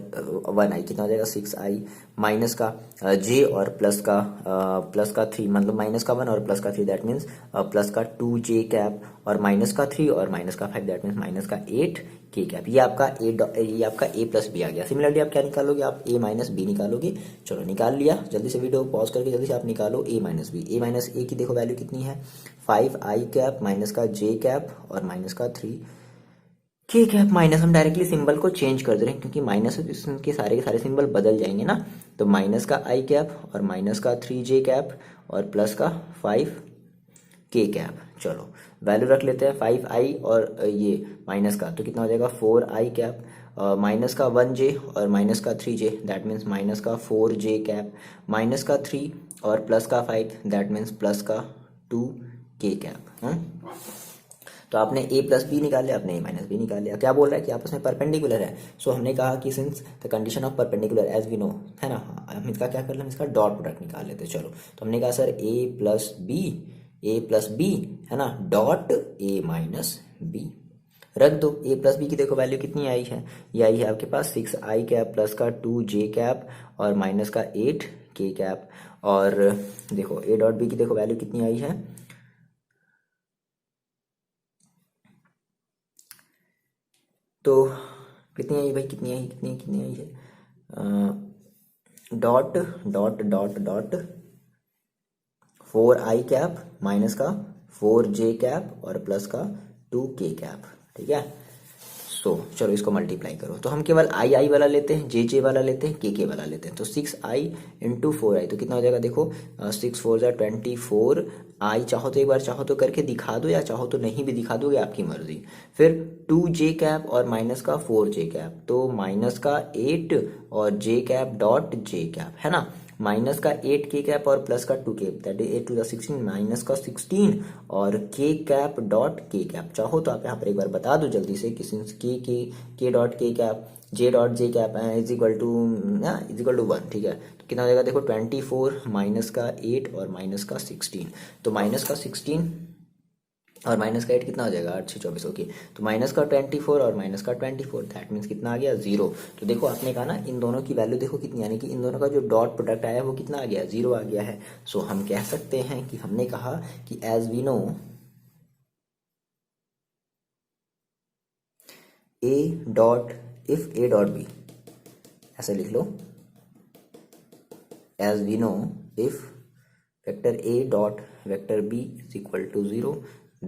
1 आई, कितना हो जाएगा 6 आई माइनस का जे और प्लस का 3, मतलब माइनस का 1 और प्लस का 3, दैट मीन्स प्लस का 2 जे कैप और माइनस का 3 और माइनस का 5, दैट मीन्स माइनस का 8 के कैप। ये आपका ए प्लस बी आ गया। सिमिलरली आप क्या निकालोगे, आप ए माइनस बी निकालोगे। चलो निकाल लिया, जल्दी से वीडियो पॉज करके जल्दी से आप निकालो ए माइनस बी। ए माइनस ए की देखो वैल्यू कितनी है 5 आई कैप माइनस का जे कैप और माइनस का 3 के कैप माइनस। हम डायरेक्टली सिंबल को चेंज कर दे रहे हैं क्योंकि माइनस के सारे सिंबल बदल जाएंगे ना। तो माइनस का आई कैप और माइनस का 3 जे कैप और प्लस का 5 के कैप। चलो वैल्यू रख लेते हैं 5 आई और ये माइनस का, तो कितना हो जाएगा 4 आई कैप माइनस का 1 जे और माइनस का 3 जे, दैट मीन्स माइनस का 4 जे कैप माइनस का 3 और प्लस का 5, दैट मीन्स प्लस का 2 के कैप। तो आपने ए प्लस बी निकाल लिया, आपने ए माइनस बी निकाल लिया। क्या बोल रहा है कि आपस में परपेंडिकुलर है। सो हमने कहा कि since the condition of perpendicular as we know, है ना, हम इसका क्या कर ले, हम इसका डॉट प्रोडक्ट निकाल लेते। चलो तो हमने कहा सर ए प्लस बी है ना, डॉट ए माइनस बी रख दो। ए प्लस बी की देखो वैल्यू कितनी आई है, ये आई है आपके पास 6 आई कैप प्लस का 2 जे कैप और माइनस का 8 के कैप। और देखो ए डॉट बी की देखो वैल्यू कितनी आई है, तो कितनी आई भाई, कितनी आई है डॉट डॉट डॉट डॉट 4 आई कैप माइनस का 4 जे कैप और प्लस का 2 के कैप। ठीक है, सो चलो इसको मल्टीप्लाई करो। तो हम केवल आई वाला लेते हैं, जे वाला लेते हैं, के वाला लेते हैं। तो 6 आई इंटू 4 आई, तो कितना हो जाएगा देखो 6 4 जा 24 आई। चाहो तो एक बार चाहो तो करके दिखा दो या चाहो तो नहीं भी दिखा दोगे, आपकी मर्जी। फिर 2 जे कैप और माइनस का 4 जे कैप, तो माइनस का 8 और जे कैप डॉट जे कैप, है ना। माइनस का 8 के कैप और प्लस का 2 k, that is 8 to the 16 minus का 16 और के कैप डॉट के कैप। चाहो तो आप यहाँ पर एक बार बता दो जल्दी से कि since k dot k cap j dot J cap is equal to 1, ठीक है। तो कितना हो जाएगा देखो 24 माइनस का 8 और माइनस का 16, तो माइनस का 16 और माइनस का 8 कितना हो जाएगा 8 से 24, ओके। तो माइनस का 24 और माइनस का 24, दैट मीन्स कितना आ गया 0। तो देखो आपने कहा ना इन दोनों की वैल्यू देखो कितनी, यानी कि इन दोनों का जो डॉट प्रोडक्ट आया वो कितना आ गया 0 आ गया है। सो हम कह सकते हैं कि हमने कहा कि as we know A dot if A dot B, ऐसे लिख लो, as we know if vector A dot vector B is equal to 0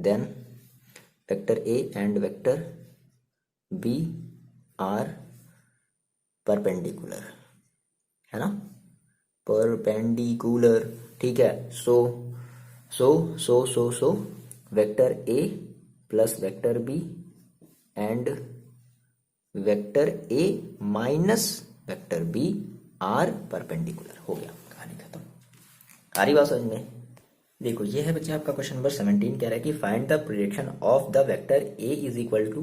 then vector A and vector B are perpendicular, है ना, perpendicular, ठीक है। So vector A plus vector B and vector A minus vector B are perpendicular, हो गया, कहानी खत्म। आ रही बात समझ में? देखो ये है बच्चे आपका क्वेश्चन नंबर 17, कह रहा है कि find the projection of the vector A is equal to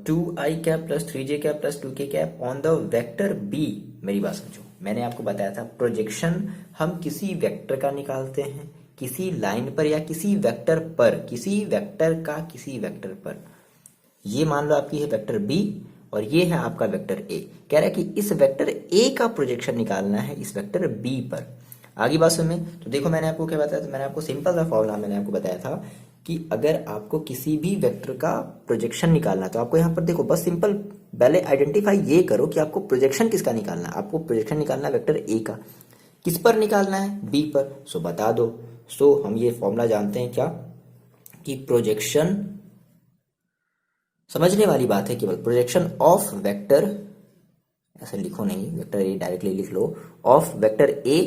2i cap plus 3j cap plus 2k cap on the vector B. मेरी बात समझो, मैंने आपको बताया था प्रोजेक्शन हम किसी वेक्टर का निकालते हैं किसी लाइन पर या किसी वेक्टर पर, किसी वेक्टर का किसी वेक्टर पर। ये मान लो आपकी है वेक्टर बी और ये है आपका वेक्टर ए। कह रहा है कि इस वेक्टर ए का प्रोजेक्शन निकालना है इस वेक्टर बी पर। आगे बात सुन में, तो देखो मैंने आपको क्या बताया था, मैंने आपको सिंपल सा फॉर्मूला मैंने आपको बताया था कि अगर आपको किसी भी वेक्टर का प्रोजेक्शन निकालना है तो आपको यहाँ पर देखो बस सिंपल पहले आइडेंटिफाई ये करो कि आपको प्रोजेक्शन किसका निकालना है। आपको प्रोजेक्शन निकालना है वेक्टर ए का, किस पर निकालना है बी पर, सो बता दो। सो हम ये फॉर्मूला जानते हैं क्या कि प्रोजेक्शन, समझने वाली बात है केवल, प्रोजेक्शन ऑफ वेक्टर, ऐसे लिखो नहीं, वेक्टर ए डायरेक्टली लिख लो, of vector A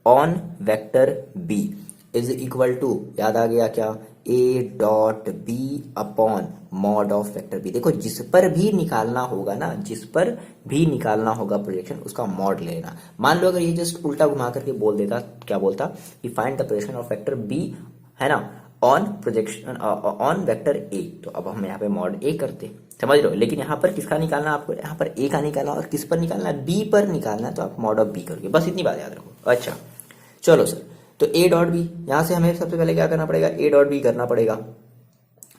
on vector B is equal to, याद आ गया क्या, A dot B upon mod of vector B. देखो जिस पर भी निकालना होगा ना, जिस पर भी निकालना होगा प्रोजेक्शन उसका मॉड लेना। मान लो अगर ये जस्ट उल्टा घुमा करके बोल देता, क्या बोलता कि find the projection of vector B, है ना, on projection on vector A, तो अब हम यहाँ पे मॉड ए करते, समझ लो। लेकिन यहाँ पर किसका निकालना है आपको, यहाँ पर ए का निकालना और किस पर निकालना है बी पर निकालना है, तो आप मॉड ऑफ बी करोगे, बस इतनी बात याद रखो। अच्छा चलो सर, तो ए डॉट बी, यहां से हमें सबसे पहले क्या करना पड़ेगा, ए डॉट बी करना पड़ेगा।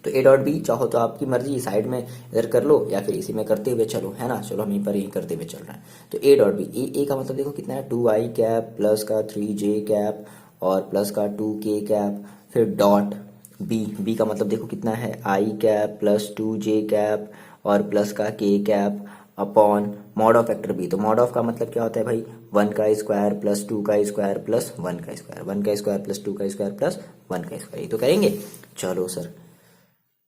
तो ए डॉट बी चाहो तो आपकी मर्जी, साइड में इधर कर लो या फिर इसी में करते हुए चलो, है ना, चलो हम यहीं पर यही करते हुए चल रहे हैं। तो ए डॉट बी, ए का मतलब देखो कितना है 2i कैप प्लस का 3j कैप और प्लस का 2k कैप, फिर डॉट बी का मतलब देखो कितना है i cap plus 2j cap और प्लस का k cap upon mod of vector B. तो मॉड ऑफ का मतलब क्या होता है भाई, 1 का स्क्वायर प्लस 2 का स्क्वायर प्लस 1 का स्क्वायर, 1 का स्क्वायर प्लस 2 का स्क्वायर प्लस 1 का स्क्वायर, ये तो करेंगे। चलो सर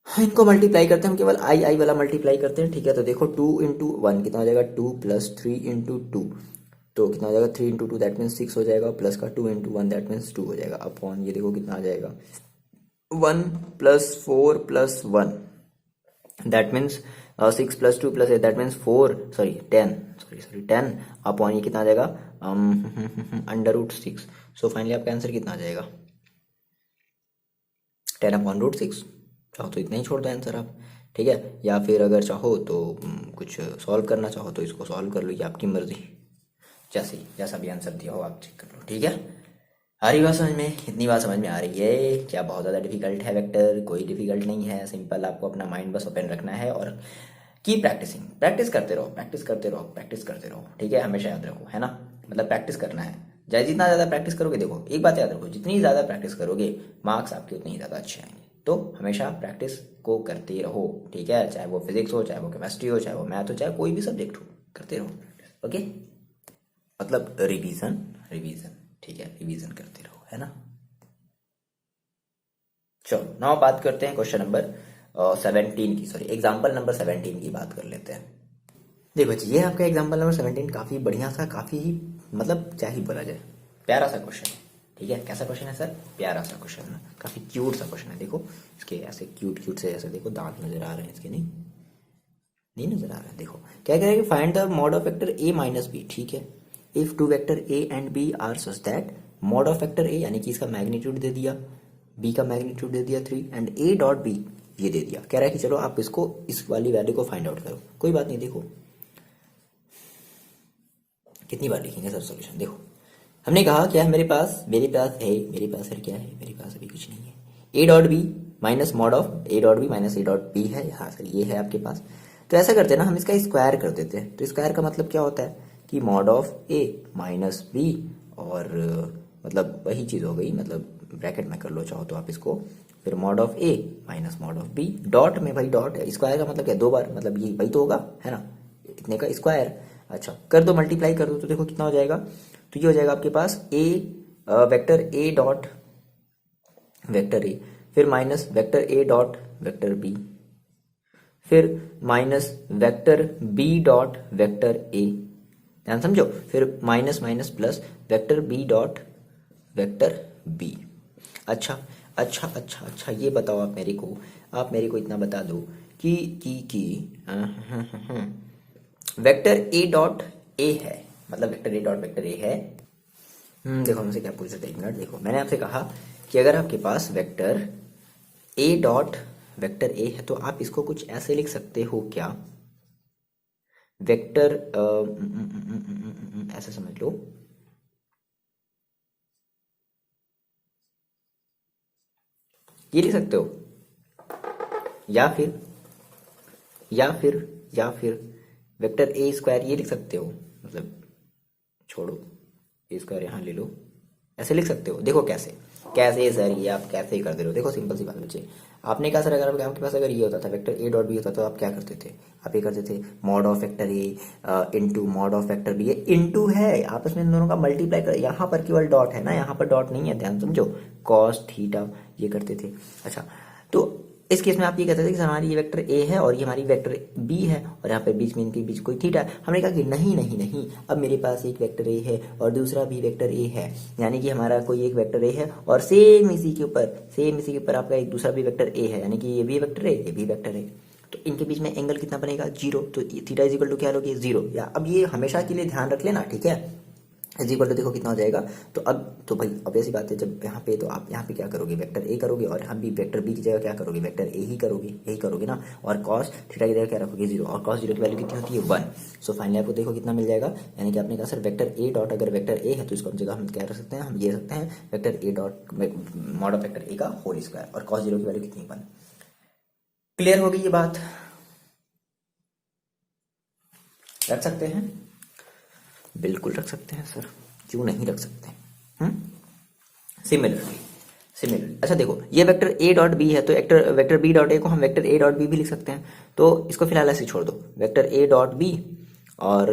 इनको मल्टीप्लाई करते हैं, हम केवल आई वाला मल्टीप्लाई करते हैं, ठीक है। तो देखो 2 इंटू 1 कितना हो जाएगा 2 प्लस 3 इंटू 2, तो कितना हो जाएगा 3 इंटू 2 दैट मीन्स 6 हो जाएगा, प्लस का 2 इंटू 1 दैट मीन्स 2 हो जाएगा, अपॉन ये देखो कितना आ जाएगा 1 plus 4 plus 1 that means 6 plus 2 plus 8 that means 10 upon ये कितना आ जाएगा √6। सो फाइनली आपका आंसर कितना आ जाएगा 10 अपॉन √6। चाहो तो इतना ही छोड़ दो आंसर आप, ठीक है, या फिर अगर चाहो तो कुछ सॉल्व करना चाहो तो इसको सॉल्व कर लो, ये आपकी मर्जी, जैसा भी आंसर दिया हो आप चेक कर लो, ठीक है। आ रही बात समझ में, इतनी बात समझ में आ रही है क्या, बहुत ज़्यादा डिफिकल्ट है वेक्टर, कोई डिफिकल्ट नहीं है, सिंपल आपको अपना माइंड बस ओपन रखना है और की प्रैक्टिस करते रहो, ठीक है, हमेशा याद रखो, है ना, मतलब प्रैक्टिस करना है, जितना ज़्यादा प्रैक्टिस करोगे, देखो एक बात याद रखो, जितनी ज़्यादा प्रैक्टिस करोगे मार्क्स आपके उतने ही ज़्यादा अच्छे आएंगे। तो हमेशा प्रैक्टिस को करते रहो, ठीक है, चाहे वो फिजिक्स हो, चाहे वो केमिस्ट्री हो, चाहे वो मैथ हो, चाहे कोई भी सब्जेक्ट हो, करते रहो, ओके, मतलब रिवीजन, ठीक है, रिवीजन करते रहो, है ना। चलो नाउ बात करते हैं क्वेश्चन नंबर 17 की, सॉरी एग्जाम्पल नंबर 17 की बात कर लेते हैं। देखो जी ये आपका एग्जाम्पल नंबर 17 काफी बढ़िया सा, काफी मतलब क्या ही बोला जाए, प्यारा सा क्वेश्चन है, ठीक है। कैसा क्वेश्चन है सर, प्यारा सा क्वेश्चन है, काफी क्यूट सा क्वेश्चन है। देखो इसके ऐसे क्यूट से ऐसे देखो दांत नजर आ रहे हैं इसके, नहीं नजर आ रहा है। देखो क्या कह रहा है कि find the mod of vector A minus B, ठीक है। If two vector A and B are such that mod of vector A, यानी कि इसका मैग्नीट्यूड दे दिया, बी का मैग्नीट्यूड दे दिया 3 एंड ए डॉट बी ये दे दिया। कह रहा है कि चलो आप इसको इस वाली वैल्यू को फाइंड आउट करो। कोई बात नहीं, देखो कितनी बार लिखेंगे सर सॉल्यूशन। देखो हमने कहा क्या है, मेरे पास है क्या है, मेरे पास अभी कुछ नहीं है। A dot B minus mod of A dot B minus A dot B है, हाँ सर ये है आपके पास। तो ऐसा करते हैं ना, हम इसका स्क्वायर कर देते हैं। तो स्क्वायर का मतलब क्या होता है कि mod of A minus B, और मतलब वही चीज़ हो गई, मतलब ब्रैकेट में कर लो चाहो तो आप इसको, फिर mod of A minus mod of B, dot में भाई डॉट है, स्क्वायर का मतलब क्या, 2 बार, मतलब ये वही तो होगा है ना, इतने का स्क्वायर। अच्छा कर दो, मल्टीप्लाई कर दो, तो देखो कितना हो जाएगा। तो ये हो जाएगा आपके पास A vector A dot vector A, फिर minus vector A dot vector B, फिर minus vector B dot vector A, ध्यान समझो, फिर minus minus plus vector B dot vector B. अच्छा अच्छा अच्छा अच्छा, ये बताओ आप मेरे को इतना बता दो कि वेक्टर ए डॉट ए है, मतलब vector A dot vector A है। देखो हमसे क्या पूछ रहे थे, एक मिनट। देखो मैंने आपसे कहा कि अगर आपके पास vector A dot vector A है तो आप इसको कुछ ऐसे लिख सकते हो क्या, वेक्टर ऐसे समझ लो, ये लिख सकते हो, या फिर वेक्टर ए स्क्वायर ये लिख सकते हो, मतलब छोड़ो ए स्क्वायर यहाँ ले लो, ऐसे लिख सकते हो। देखो कैसे सर, ये आप कैसे कर दे रहे हो। देखो सिंपल सी बात बच्चे, आपने कहा सर अगर आपके पास अगर ये होता था वेक्टर ए डॉट बी होता तो आप क्या करते थे, आप ये करते थे mod of vector A into mod of vector B. ये इंटू है, आपस में इन दोनों का मल्टीप्लाई कर, यहाँ पर केवल डॉट है ना, यहाँ पर डॉट नहीं है, ध्यान समझो, कॉस थीटा ये करते थे। अच्छा तो इस केस में आप ये कहते थे कि हमारी ये वेक्टर ए है और ये हमारी वेक्टर बी है, और यहाँ पे बीच में इनके बीच कोई थीटा है। हमने कहा कि नहीं नहीं नहीं, अब मेरे पास एक वेक्टर ए है और दूसरा भी वेक्टर ए है, यानी कि हमारा कोई एक वेक्टर ए है और सेम इसी के ऊपर आपका एक दूसरा भी वेक्टर ए है, यानी कि ये भी वेक्टर ए, ये भी वेक्टर ए। तो इनके बीच में एंगल कितना बनेगा, 0। तो थीटा इज इक्वल टू क्या लोगे, 0। या अब ये हमेशा के लिए ध्यान रख लेना, ठीक है। इज इक्वल टू देखो कितना हो जाएगा। तो अब तो भाई ऑब्वियस सी बात है, जब यहाँ पे तो आप यहाँ पे क्या करोगे, वेक्टर ए करोगे, और यहाँ भी वेक्टर बी की जगह क्या करोगे, वेक्टर ए ही करोगे, यही करोगे ना। और कॉस थीटा की जगह क्या रखोगे, 0, और कॉस 0 की वैल्यू कितनी होती है, 1। सो फाइनली आपको देखो कितना मिल जाएगा, यानी कि आपने कहा सर वेक्टर ए डॉट अगर वेक्टर ए है तो इसको जगह हम क्या रख सकते हैं, हम ये रखते हैं vector A dot mod of vector A का होल स्क्वायर, और कॉस 0 की वैल्यू कितनी, 1। क्लियर हो गई ये बात, रख सकते हैं, बिल्कुल रख सकते हैं सर, क्यों नहीं रख सकते। सिमिलरली अच्छा देखो, ये वेक्टर ए डॉट बी है तो वेक्टर बी डॉट ए को हम वेक्टर ए डॉट बी भी लिख सकते हैं। तो इसको फिलहाल ऐसे छोड़ दो, वेक्टर ए डॉट बी, और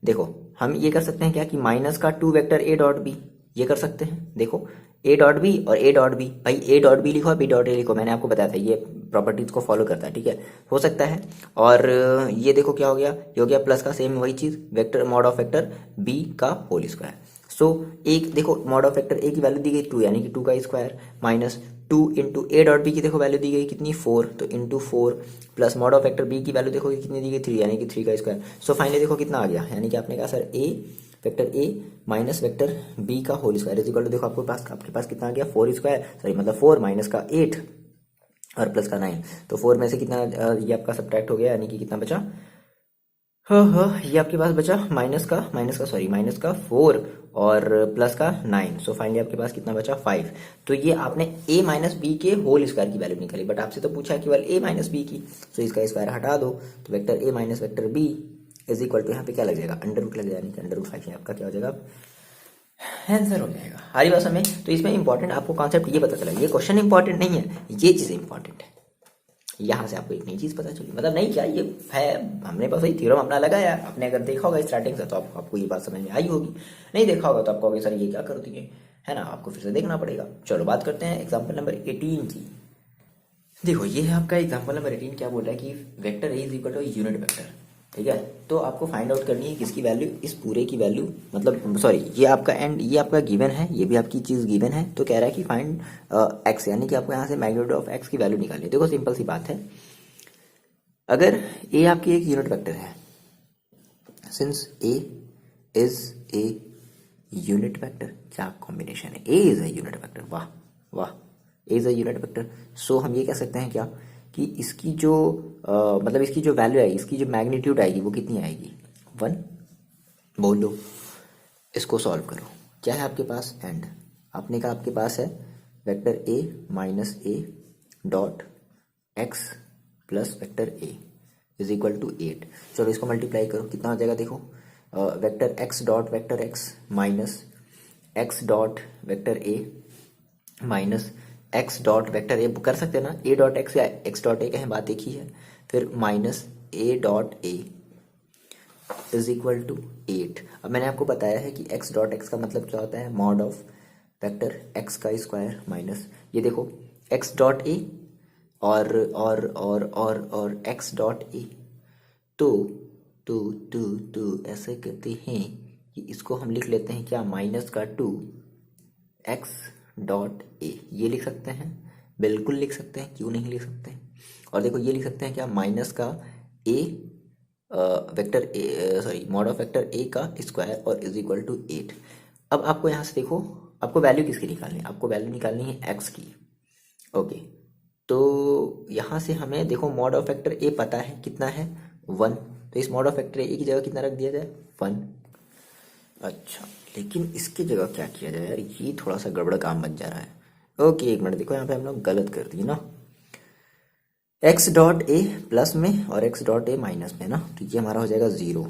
देखो हम ये कर सकते हैं क्या कि माइनस का 2 वेक्टर ए डॉट बी, ये कर सकते हैं। देखो ए डॉट बी और ए डॉट बी, भाई ए डॉट बी लिखो, बी डॉट ए लिखो, मैंने आपको बताया था ये प्रॉपर्टीज को फॉलो करता है, ठीक है, हो सकता है। और ये देखो क्या हो गया, ये हो गया प्लस का सेम वही चीज, vector mod of vector B का होल स्क्वायर। सो एक देखो मॉड ऑफ वेक्टर ए की वैल्यू दी गई 2, यानी कि 2 का square, minus 2 into A dot B की देखो वैल्यू दी गई कितनी, 4, तो into 4, plus mod of vector B की वैल्यू देखो कितनी दी गई, 3, यानी कि 3 का स्क्वायर। सो फाइनली देखो कितना आ गया, यानी कि आपने कहा sir A vector A minus vector B का whole square is equal to, देखो आपके पास कितना आ गया, 4 स्क्वायर, सॉरी मतलब 4 माइनस का 8 और प्लस का 9, तो 4 में से कितना ये आपका सब्ट्रैक्ट हो गया, यानी कि कितना बचा, हाँ ये आपके पास बचा माइनस का 4 और प्लस का 9। सो फाइनली आपके पास कितना बचा, 5। तो ये आपने a माइनस बी के होल स्क्वायर की वैल्यू निकाली, बट आपसे तो पूछा केवल a माइनस बी की, सो इसका स्क्वायर हटा दो, तो vector a minus vector b is equal to यहाँ पे क्या लग जाएगा, अंडर रूट लग जाएगा, यानी कि अंडर रूट 5 आपका क्या हो जाएगा, आंसर हो जाएगा। हरी बात में तो इसमें इंपॉर्टेंट आपको कॉन्सेप्ट ये पता चला, ये क्वेश्चन इंपॉर्टेंट नहीं है, ये चीज़ इंपॉर्टेंट है। यहाँ से आपको एक नई चीज़ पता चली, मतलब नहीं क्या ये है, हमने बस वही थ्योरम अपना लगाया, आपने अगर देखा होगा स्टार्टिंग से तो आपको ये बात समझ में आई होगी, नहीं देखा होगा तो आपको कहोगे सर ये क्या कर दिए, है ना, आपको फिर से देखना पड़ेगा। चलो बात करते हैं एग्जाम्पल नंबर 18 की। देखो ये है आपका एग्जाम्पल नंबर 18, क्या बोल रहा है कि vector A is equal to unit vector, ठीक है। तो आपको फाइंड आउट करनी है किसकी वैल्यू, इस पूरे की वैल्यू, मतलब सॉरी ये आपका एंड ये आपका गिवन है, ये भी आपकी चीज गिवन है। तो कह रहा है कि फाइंड एक्स, यानी कि आपको यहाँ से मैग्नीट्यूड ऑफ एक्स की वैल्यू निकालनी है। देखो सिंपल सी बात है, अगर ए आपकी एक यूनिट वेक्टर है, since A is a unit vector, क्या कॉम्बिनेशन है, ए इज अ यूनिट वेक्टर, वाह वाह, ए इज अ यूनिट वेक्टर। सो हम ये कह सकते हैं क्या कि इसकी जो मतलब इसकी जो वैल्यू आएगी, इसकी जो मैग्नीट्यूड आएगी वो कितनी आएगी, 1। बोल लो, इसको सॉल्व करो, क्या है आपके पास, एंड आपने कहा आपके पास है vector A minus A dot X plus vector A is equal to 8। चलो इसको मल्टीप्लाई करो, कितना हो जाएगा देखो, vector X dot vector X minus X dot vector A minus X dot vector A कर सकते हैं ना, ए डॉट एक्स या एक्स डॉट ए कहें, बात एक ही है, फिर minus A dot A is equal to 8। अब मैंने आपको बताया है कि एक्स डॉट एक्स का मतलब क्या होता है, मॉड ऑफ वेक्टर एक्स का स्क्वायर माइनस ये देखो एक्स डॉट ए और एक्स डॉट ए। तो ऐसे कहते हैं कि इसको हम लिख लेते हैं क्या, माइनस का 2 एक्स डॉट ए, ये लिख सकते हैं, बिल्कुल लिख सकते हैं, क्यों नहीं लिख सकते हैं। और देखो ये लिख सकते हैं क्या, माइनस का A vector A sorry mod of vector A का स्क्वायर और इज इक्वल टू 8। अब आपको यहाँ से देखो, आपको वैल्यू किसकी निकालनी है, आपको वैल्यू निकालनी है एक्स की, ओके। तो यहाँ से हमें देखो मॉड ऑफ वेक्टर ए पता है कितना है, 1, तो इस मॉड ऑफ वेक्टर ए की जगह कितना रख दिया जाए, 1। अच्छा, लेकिन इसकी जगह क्या किया जाए यार, ये थोड़ा सा गड़बड़ काम बन जा रहा है। ओके एक मिनट, देखो यहाँ पे हम लोग गलत कर दिए ना, एक्स डॉट ए प्लस में और एक्स डॉट ए माइनस में ना, तो ये हमारा हो जाएगा 0।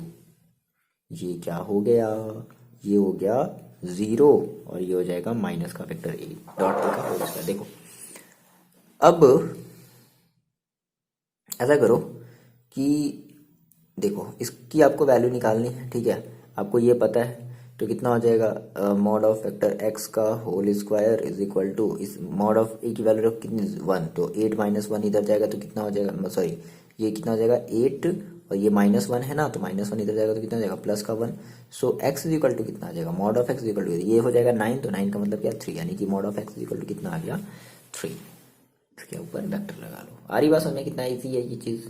ये क्या हो गया, ये हो गया 0 और ये हो जाएगा माइनस का वेक्टर ए डॉट ए का होल स्क्वायर। देखो अब ऐसा करो कि देखो इसकी आपको वैल्यू निकालनी है, ठीक है, आपको ये पता है, तो कितना हो जाएगा, मॉड ऑफ वेक्टर एक्स का whole square is equal to, इस मॉड ऑफ ए की वैल्यू कितनी 1, तो 8 माइनस 1 इधर जाएगा तो कितना हो जाएगा, सॉरी ये कितना हो जाएगा 8 और ये -1 है ना, तो -1 इधर जाएगा तो कितना हो जाएगा प्लस का 1। So X is equal to कितना आ जाएगा, mod of X is equal to ये हो जाएगा 9, तो 9 का मतलब क्या 3, यानी कि mod of X is equal to कितना आ गया 3। इसके ऊपर वेक्टर लगा लो, आ रही बात समझ में, कितना ईजी है ये चीज़।